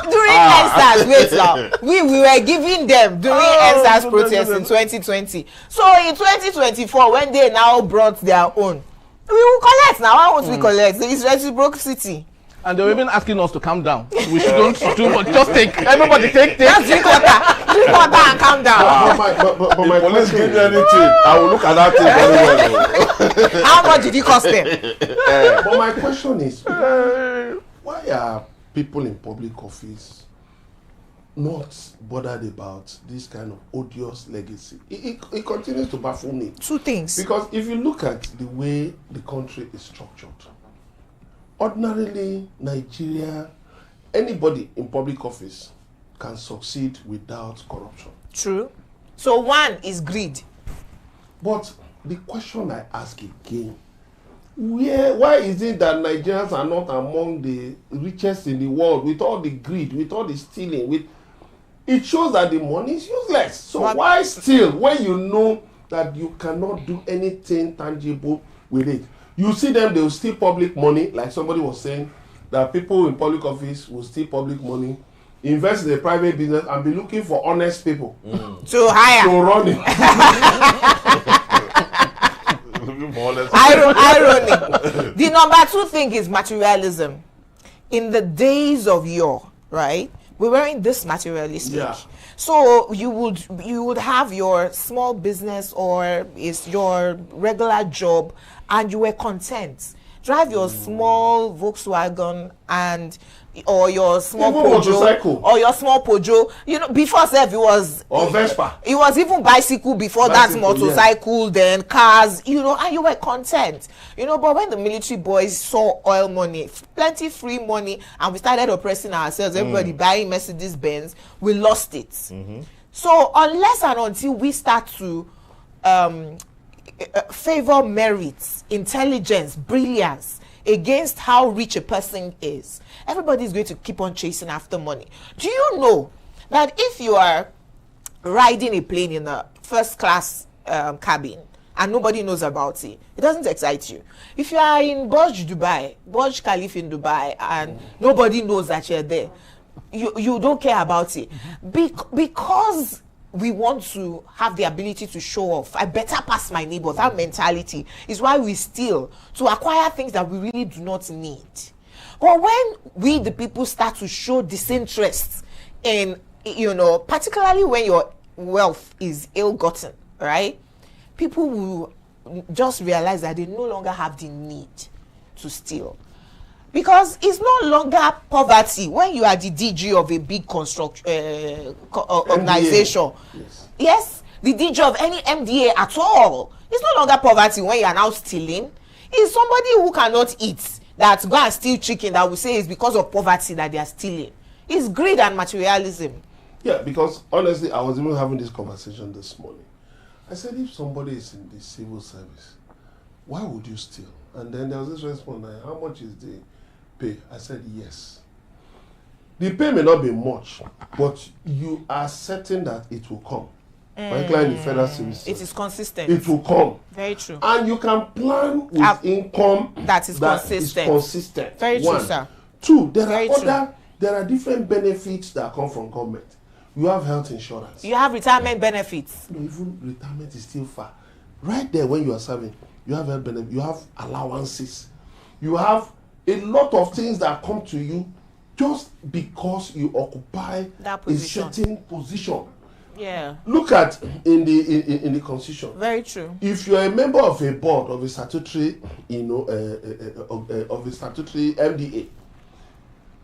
During EndSARS, wait now. We were giving them during EndSARS protest in 2020. So in 2024, when they now brought their own, we will collect now. Why won't we collect? It's reciprocity. And they were even asking us to calm down. We shouldn't do much. Just take. Everybody take. Just drink water. Drink water and calm down. But my police question give me anything, I will look at that thing very well. How much did it cost them? But my question is, why are people in public office not bothered about this kind of odious legacy? It continues to baffle me. Two things. Because if you look at the way the country is structured, ordinarily, Nigeria, anybody in public office can succeed without corruption. True. So one is greed. But the question I ask again, why is it that Nigerians are not among the richest in the world with all the greed, with all the stealing? It shows that the money is useless. So why still, when you know that you cannot do anything tangible with it? You see them, they will steal public money, like somebody was saying, that people in public office will steal public money, invest in a private business, and be looking for honest people to hire. To run it. Irony. The number two thing is materialism. In the days of yore, right, we were in this materialistic. Yeah. So you would have your small business or is your regular job, and you were content. Drive your small Volkswagen or your small Peugeot, You know, before self it was or Vespa. It was even bicycle before that motorcycle, then cars. You know, and you were content. You know, but when the military boys saw oil money, plenty free money, and we started oppressing ourselves, everybody buying Mercedes Benz, we lost it. So unless and until we start to favor merits, intelligence, brilliance against how rich a person is, everybody is going to keep on chasing after money. Do you know that if you are riding a plane in a first class cabin and nobody knows about it, it doesn't excite you? If you are in Burj Khalifa in Dubai, and nobody knows that you're there, you don't care about it. Because we want to have the ability to show off. I better pass my neighbor. That mentality is why we steal, to acquire things that we really do not need. But when we, the people, start to show disinterest in, you know, particularly when your wealth is ill-gotten, right? People will just realize that they no longer have the need to steal. Because it's no longer poverty when you are the DG of a big organization. Yes, the DG of any MDA at all. It's no longer poverty when you are now stealing. It's somebody who cannot eat that go and steal chicken that will say it's because of poverty that they are stealing. It's greed and materialism. Yeah, because honestly, I was even having this conversation this morning. I said, if somebody is in the civil service, why would you steal? And then there was this response, like, how much is the pay? I said, yes. The pay may not be much, but you are certain that it will come. Particularly in the federal civil service. It is consistent. It will come. Very true. And you can plan with income that is consistent. Very true, sir. Two, there are different benefits that come from government. You have health insurance. You have retirement benefits. No, even retirement is still far. Right there when you are serving, you have health benefit, you have allowances, you have a lot of things that come to you just because you occupy a certain position. Yeah. Look at in the constitution. Very true. If you are a member of a board of a statutory, of a statutory MDA,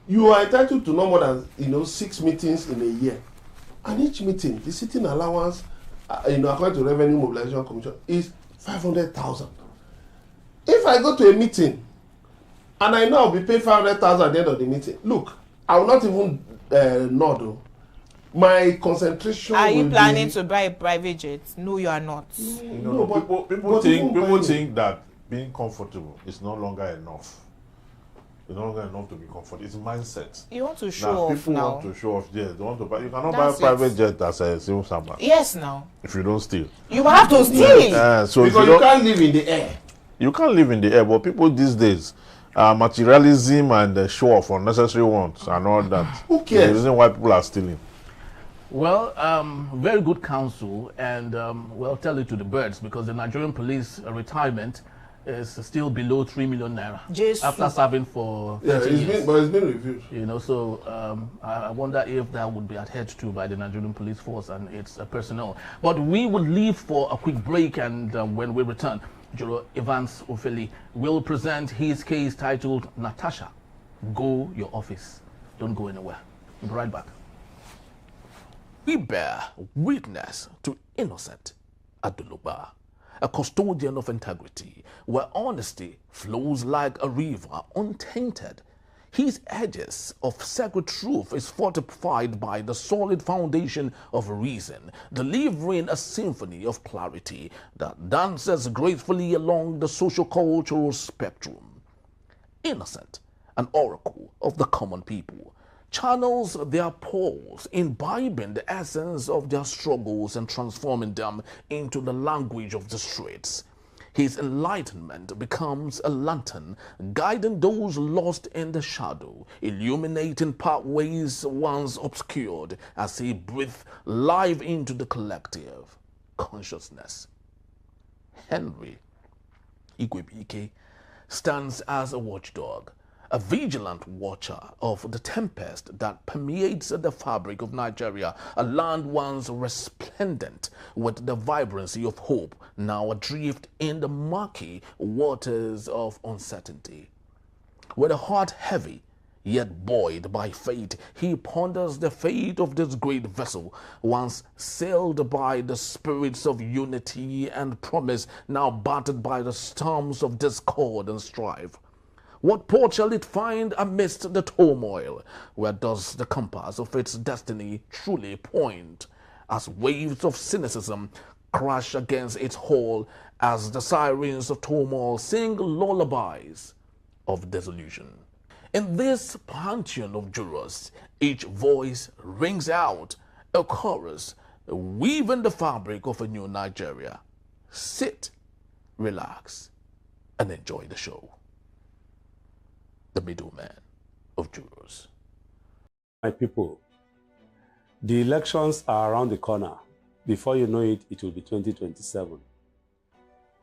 you are entitled to no more than 6 meetings in a year, and each meeting, the sitting allowance, according to Revenue Mobilization Commission, is 500,000. If I go to a meeting and I know I'll be paid 500,000 at the end of the meeting, look, I will not even nod. My concentration. Are you planning to buy a private jet? No, you are not. No, people think that being comfortable is no longer enough. It's no longer enough to be comfortable. It's mindset. You want to show off people now. Want to show off. Yes, they want to buy. You cannot buy a private jet as a civil servant. Yes, now. If you don't steal. You have to steal. So because you can't live in the air. You can't live in the air, but people these days, materialism and show off unnecessary wants and all that. Who cares? The reason why people are stealing. Well, very good counsel, and well, tell it to the birds, because the Nigerian Police retirement is still below 3 million naira after serving for 30 years. But it's been reviewed. So I wonder if that would be adhered to by the Nigerian Police Force and its personnel. But we will leave for a quick break, and when we return, Juror Evans Ufeli will present his case titled Natasha, Go Your Office. Don't go anywhere. We'll be right back. We bear witness to Innocent Aduluba, a custodian of integrity, where honesty flows like a river untainted. His edges of sacred truth is fortified by the solid foundation of reason, delivering a symphony of clarity that dances gracefully along the socio-cultural spectrum. Innocent, an oracle of the common people, channels their pulse, imbibing the essence of their struggles and transforming them into the language of the streets. His enlightenment becomes a lantern, guiding those lost in the shadow, illuminating pathways once obscured as he breathes life into the collective consciousness. Henry Igwebuike stands as a watchdog, a vigilant watcher of the tempest that permeates the fabric of Nigeria, a land once resplendent with the vibrancy of hope, now adrift in the murky waters of uncertainty. With a heart heavy, yet buoyed by fate, he ponders the fate of this great vessel, once sailed by the spirits of unity and promise, now battered by the storms of discord and strife. What port shall it find amidst the turmoil? Where does the compass of its destiny truly point? As waves of cynicism crash against its hull, as the sirens of turmoil sing lullabies of disillusion. In this pantheon of jurors, each voice rings out a chorus, weaving the fabric of a new Nigeria. Sit, relax, and enjoy the show. The Middlemen of Jurors. My people, the elections are around the corner. Before you know it, it will be 2027.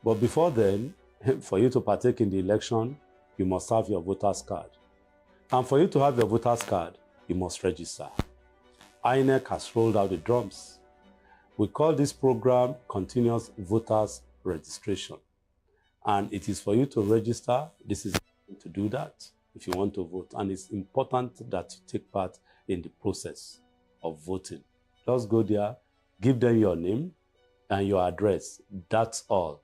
But before then, for you to partake in the election, you must have your voter's card. And for you to have your voter's card, you must register. INEC has rolled out the drums. We call this program Continuous Voters Registration. And it is for you to register. This is to do that if you want to vote. And it's important that you take part in the process of voting. Just go there, give them your name and your address. That's all.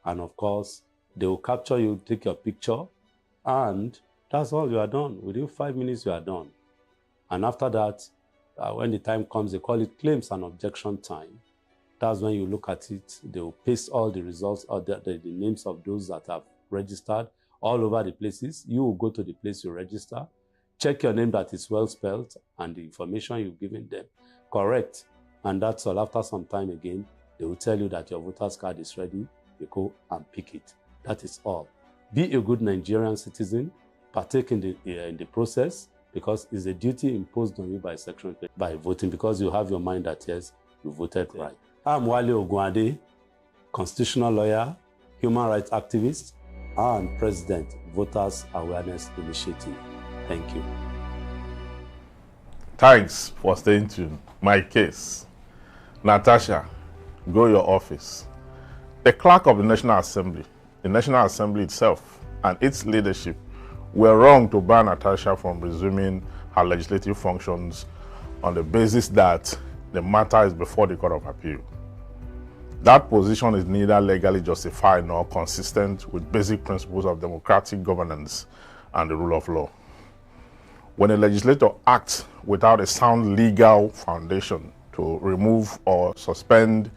And of course, they will capture you, take your picture, and that's all. You are done. Within 5 minutes, you are done. And after that, when the time comes, they call it claims and objection time. That's when you look at it. They will paste all the results or the names of those that have registered all over the places. You will go to the place you register, check your name that is well spelled, and the information you've given them correct. And that's all. After some time again, they will tell you that your voter's card is ready. You go and pick it. That is all. Be a good Nigerian citizen. Partake in the process, because it's a duty imposed on you by Section 20 by voting, because you have your mind that yes, you voted right. I'm Wale Ogunade. constitutional lawyer, human rights activist, and president, Voters Awareness Initiative. Thank you. Thanks for staying tuned. My case. Natasha, go your office. The clerk of the National Assembly itself, and its leadership were wrong to ban Natasha from resuming her legislative functions on the basis that the matter is before the Court of Appeal. That position is neither legally justified nor consistent with basic principles of democratic governance and the rule of law. When a legislator acts without a sound legal foundation to remove or suspend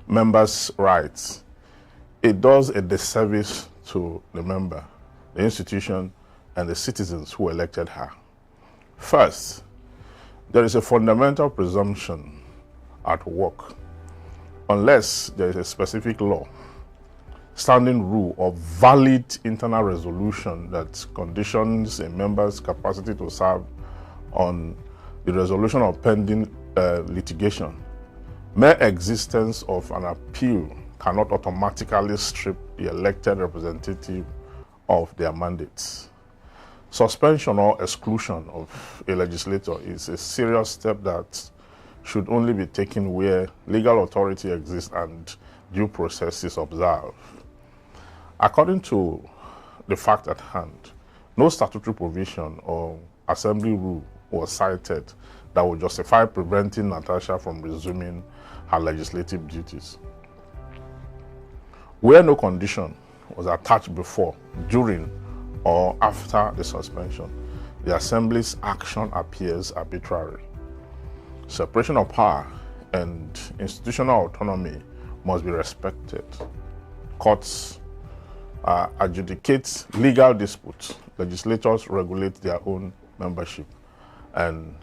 members' rights, it does a disservice to the member, the institution, and the citizens who elected her. First, there is a fundamental presumption at work. Unless there is a specific law, standing rule, or valid internal resolution that conditions a member's capacity to serve on the resolution of pending litigation, mere existence of an appeal cannot automatically strip the elected representative of their mandates. Suspension or exclusion of a legislator is a serious step that should only be taken where legal authority exists and due process is observed. According to the fact at hand, no statutory provision or assembly rule was cited that would justify preventing Natasha from resuming her legislative duties. Where no condition was attached before, during, or after the suspension, the Assembly's action appears arbitrary. Separation of power and institutional autonomy must be respected. Courts adjudicate legal disputes. Legislators regulate their own membership and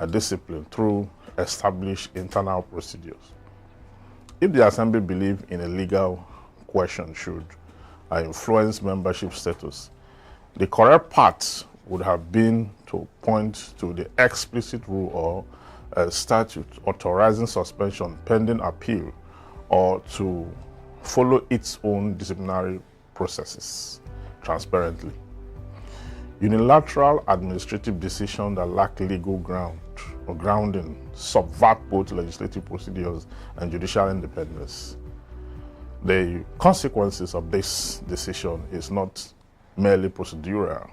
discipline through established internal procedures. If the Assembly believes in a legal question should influence membership status, the correct path would have been to point to the explicit rule or statute authorizing suspension pending appeal, or to follow its own disciplinary processes transparently. Unilateral administrative decisions that lack legal ground or grounding subvert both legislative procedures and judicial independence. The consequences of this decision is not merely procedural.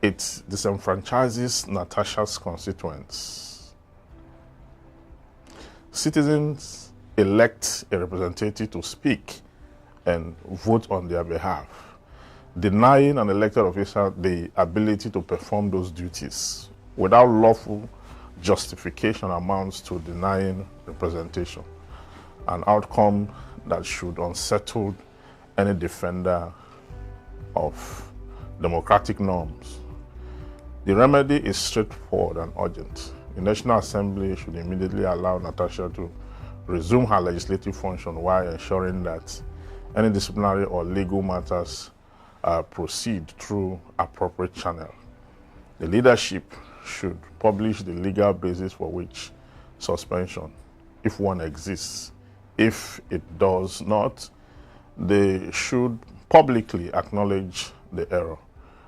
It disenfranchises Natasha's constituents. Citizens elect a representative to speak and vote on their behalf. Denying an elected official the ability to perform those duties without lawful justification amounts to denying representation, an outcome that should unsettle any defender of democratic norms. The remedy is straightforward and urgent. The National Assembly should immediately allow Natasha to resume her legislative function while ensuring that any disciplinary or legal matters proceed through appropriate channel. The leadership should publish the legal basis for which suspension, if one exists. If it does not, they should publicly acknowledge the error,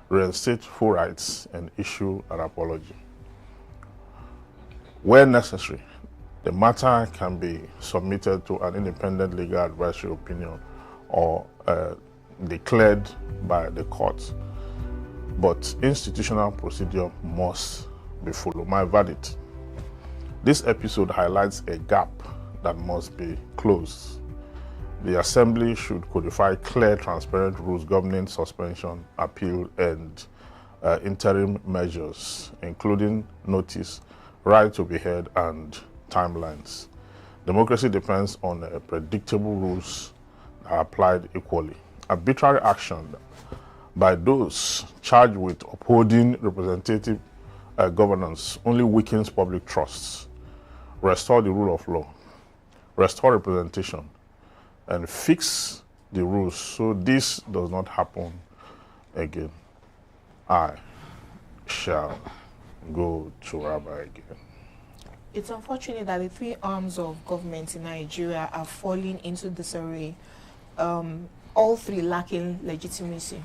reinstate full rights, and issue an apology. Where necessary, the matter can be submitted to an independent legal advisory opinion or declared by the court, but institutional procedure must be followed. My verdict: this episode highlights a gap that must be closed. The Assembly should codify clear, transparent rules governing suspension, appeal, and interim measures, including notice, right to be heard, and timelines. Democracy depends on predictable rules that are applied equally. Arbitrary action by those charged with upholding representative governance only weakens public trust. Restore the rule of law, restore representation, and fix the rules so this does not happen again. I shall go to Rabbi again. It's unfortunate that the three arms of government in Nigeria are falling into disarray, all three lacking legitimacy.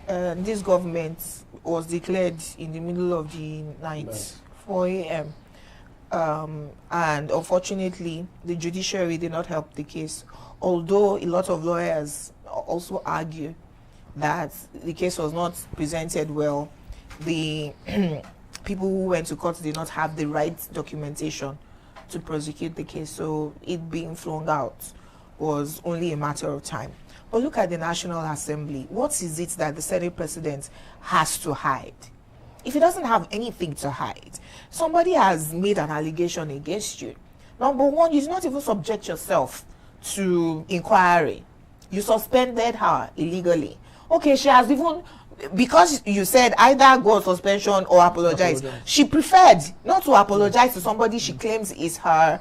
This government was declared in the middle of the night, 4 a.m. And unfortunately, the judiciary did not help the case. Although a lot of lawyers also argue that the case was not presented well, the people who went to court did not have the right documentation to prosecute the case, so it being flung out was only a matter of time. But look at the National Assembly. What is it that the Senate President has to hide? If he doesn't have anything to hide, somebody has made an allegation against you. Number one, you did not even subject yourself to inquiry. You suspended her illegally. Okay, she has even, because you said either go on suspension or apologize. She preferred not to apologize to somebody she claims is her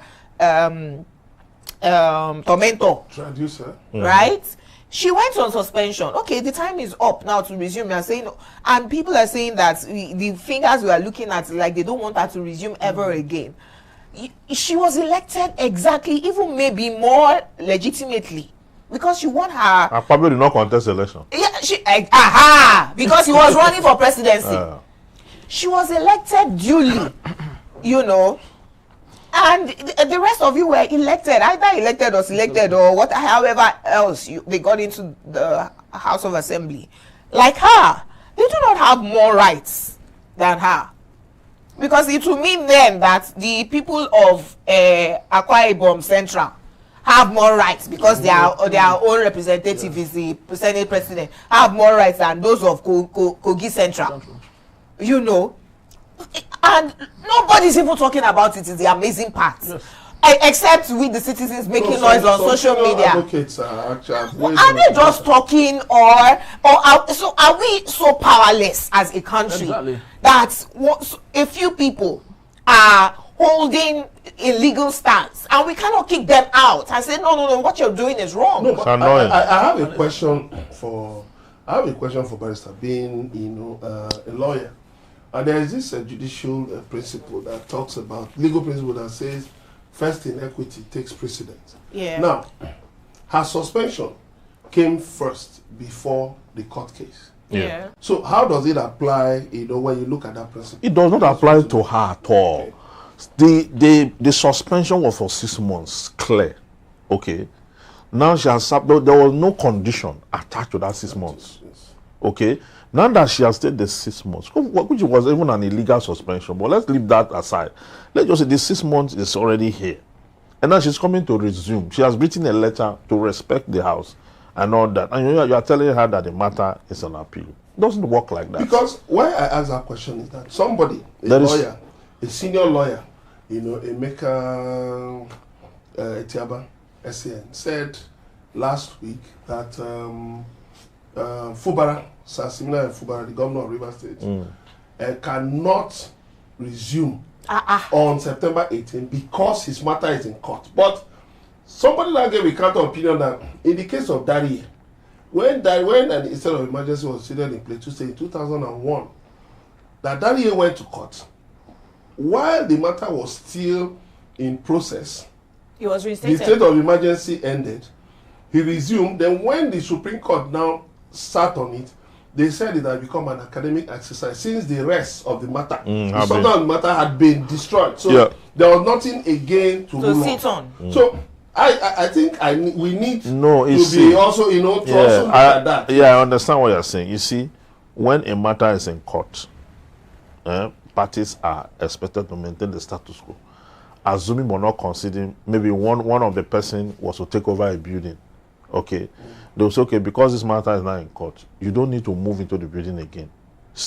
tormentor. Traducer. Right? She went on suspension. Okay, the time is up now to resume. You're saying, and people are saying that the fingers we are looking at, like they don't want her to resume ever again. She was elected exactly, even maybe more legitimately, because she won her. I probably did not contest the election. Yeah, because he was running for presidency. She was elected duly, you know. And the rest of you were elected, either elected or selected or what, however else they got into the House of Assembly. Like her, they do not have more rights than her. Because it will mean then that the people of Akwa Ibom Central have more rights because their own representative is the Senate President, have more rights than those of Kogi Central. You know. And nobody's even talking about it. Is the amazing part. Yes. Except with the citizens making noise on social media. Advocates are actually, are they just talking, or are we so powerless as a country that a few people are holding a legal stance and we cannot kick them out and say no, what you're doing is wrong? No, but I have a question for Barrister, being a lawyer. And there is this judicial principle that talks about, legal principle that says first in equity takes precedence. Yeah. Now, her suspension came first before the court case. Yeah. So how does it apply, when you look at that principle? It does not apply to her at all. Okay. The suspension was for 6 months, clear. Okay. Now she has, there was no condition attached to that 6 months. Yes. Okay. Now that she has stayed the 6 months, which was even an illegal suspension, but let's leave that aside. Let's just say the 6 months is already here. And now she's coming to resume. She has written a letter to respect the house and all that. And you are telling her that the matter is on appeal. It doesn't work like that. Because why I ask that question is that somebody, a senior lawyer, Emeka Etiaba, SCN, said last week that Fubara, Sasimina and Fubara, the governor of Rivers State, cannot resume on September 18 because his matter is in court. But somebody like gave a counter opinion that in the case of Dari, when an state of emergency was considered in place, to say in 2001, that Dari went to court while the matter was still in process. He was reinstated. The state of emergency ended. He resumed. Then when the Supreme Court now sat on it, they said it had become an academic exercise since the rest of the matter, the substance of the matter had been destroyed. So there was nothing again to sit on. So I think we need to be also, to also look at that. Yeah, I understand what you're saying. You see, when a matter is in court, parties are expected to maintain the status quo. Assuming we're not considering, maybe one of the person was to take over a building. Okay. They'll say, okay, because this matter is now in court, you don't need to move into the building again.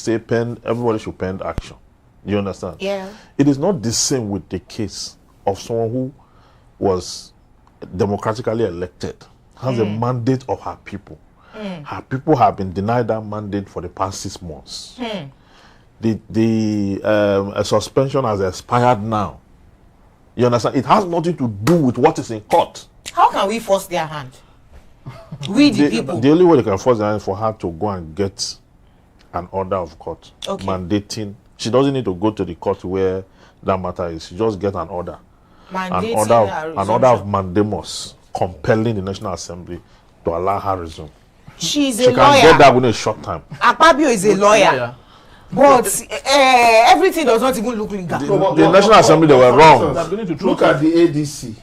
Everybody should pen action. You understand? Yeah. It is not the same with the case of someone who was democratically elected, has a mandate of her people. Her people have been denied that mandate for the past 6 months. The suspension has expired now. You understand? It has nothing to do with what is in court. How can we force their hand? We the people. The only way they can force their hand is for her to go and get an order of court mandating. She doesn't need to go to the court where that matter is you just get an order. Mandating An order of mandamus compelling the National Assembly to allow her resume. She can get that within a short time. Akpabio is a lawyer. But everything does not even look legal. The National Assembly, they were wrong. Look at the ADC.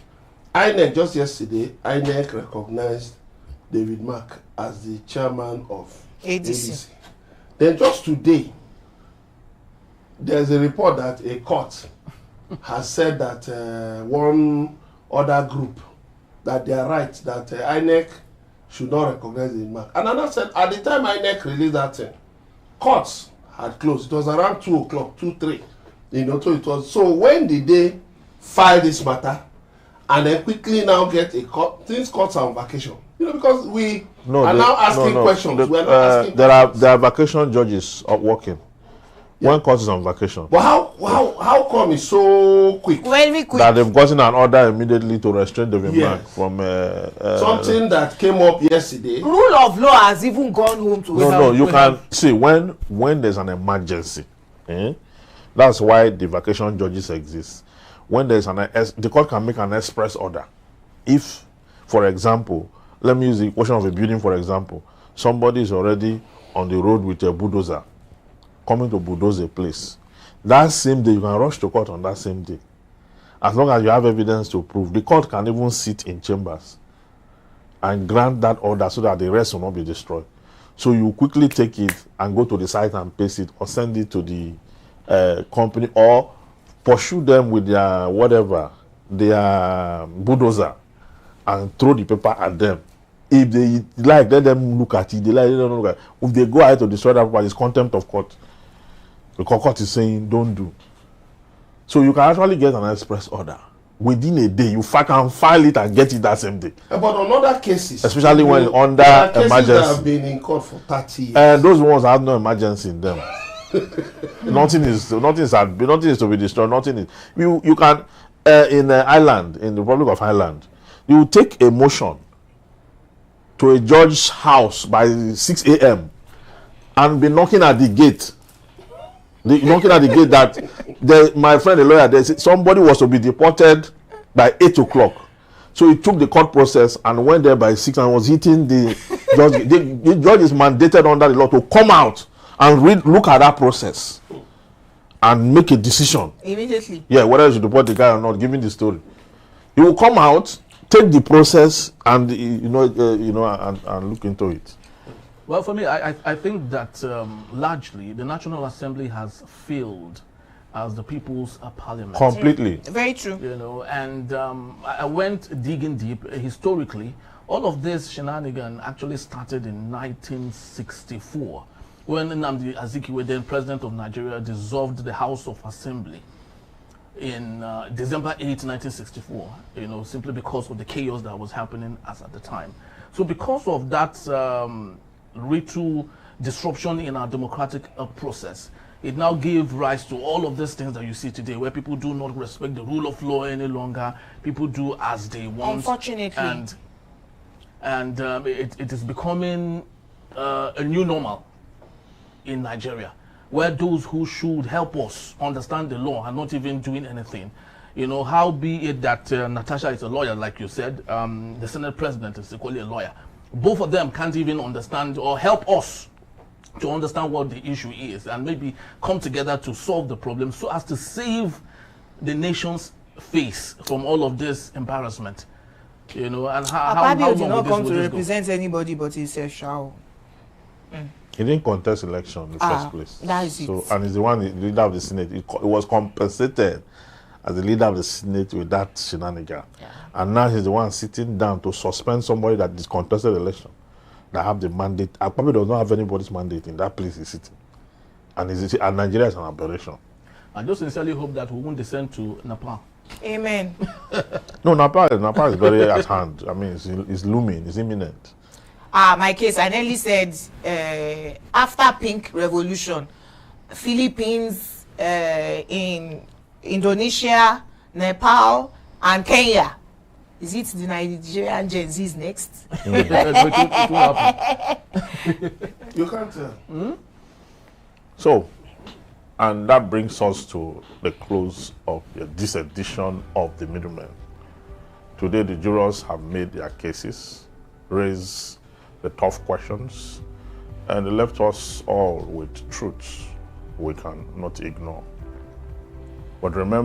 INEC just yesterday, INEC recognized David Mark as the chairman of ADC. Then just today, there's a report that a court has said that one other group, that they are right, that INEC should not recognize David Mark. And another said, at the time INEC released that thing, courts had closed. It was around 2 o'clock, 2, 3. So it was. So when did they file this matter and then quickly now get a court? Since courts are on vacation, because we are now asking questions. We are not asking there are vacation judges working. Yeah. When court is on vacation. But how come it's so quick? Very quick. That they've gotten an order immediately to restrain David Mark from something that came up yesterday. Rule of law has even gone home to. No, you can see when there's an emergency. That's why the vacation judges exist. When there's the court can make an express order. If, for example, let me use the question of a building, for example, somebody is already on the road with a bulldozer, coming to bulldoze a place. That same day, you can rush to court on that same day. As long as you have evidence to prove, the court can even sit in chambers and grant that order so that the rest will not be destroyed. So you quickly take it and go to the site and paste it or send it to the company or pursue them with their whatever, their bulldozer and throw the paper at them. If they like, let them look at it. They like, they don't look at it. If they go ahead to destroy that paper, it's contempt of court. Because court is saying don't do. So you can actually get an express order within a day. You can file it and get it that same day. But on other cases, especially when under emergency, that have been in court for 30 years. And those ones have no emergency in them. Nothing is to be destroyed. Nothing is. You can in Ireland, in the Republic of Ireland, you take a motion to a judge's house by 6 a.m. and be knocking at the gate. Knocking at the gate that my friend, a lawyer, somebody was to be deported by 8 o'clock. So he took the court process and went there by 6 and was hitting the judge. The judge is mandated under the law to come out and look at that process and make a decision immediately. Yeah, whether you should deport the guy or not. Give me the story. He will come out, take the process, and and look into it. Well, for me, I think that largely the National Assembly has failed as the people's parliament. Completely. Very true. And I went digging deep. Historically, all of this shenanigan actually started in 1964 when Nnamdi Azikiwe, then president of Nigeria, dissolved the House of Assembly in December 8, 1964, simply because of the chaos that was happening as at the time. So because of that ritual disruption in our democratic process, it now gave rise to all of these things that you see today, where people do not respect the rule of law any longer. People do as they want. Unfortunately. And it is becoming a new normal in Nigeria, where those who should help us understand the law are not even doing anything. How be it that Natasha is a lawyer, like you said, the Senate president is equally a lawyer. Both of them can't even understand or help us to understand what the issue is and maybe come together to solve the problem so as to save the nation's face from all of this embarrassment. And how did not come to represent anybody but himself, shall. He didn't contest election in the first place. That is it. And he's the leader of the Senate. It was compensated as the leader of the Senate with that shenanigan. Yeah. And now he's the one sitting down to suspend somebody that is contested election, that have the mandate. I probably does not have anybody's mandate in that place he's sitting. And Nigeria is an aberration. I just sincerely hope that we won't descend to Nepal. Amen. No, Nepal is very at hand. I mean, it's looming, it's imminent. My case, I nearly said after Pink Revolution, Philippines, in Indonesia, Nepal, and Kenya. Is it the Nigerian Gen Z's next? It will happen. You can't tell. So, And that brings us to the close of this edition of the Middlemen. Today, the jurors have made their cases, raised the tough questions, and left us all with truths we cannot ignore. But remember,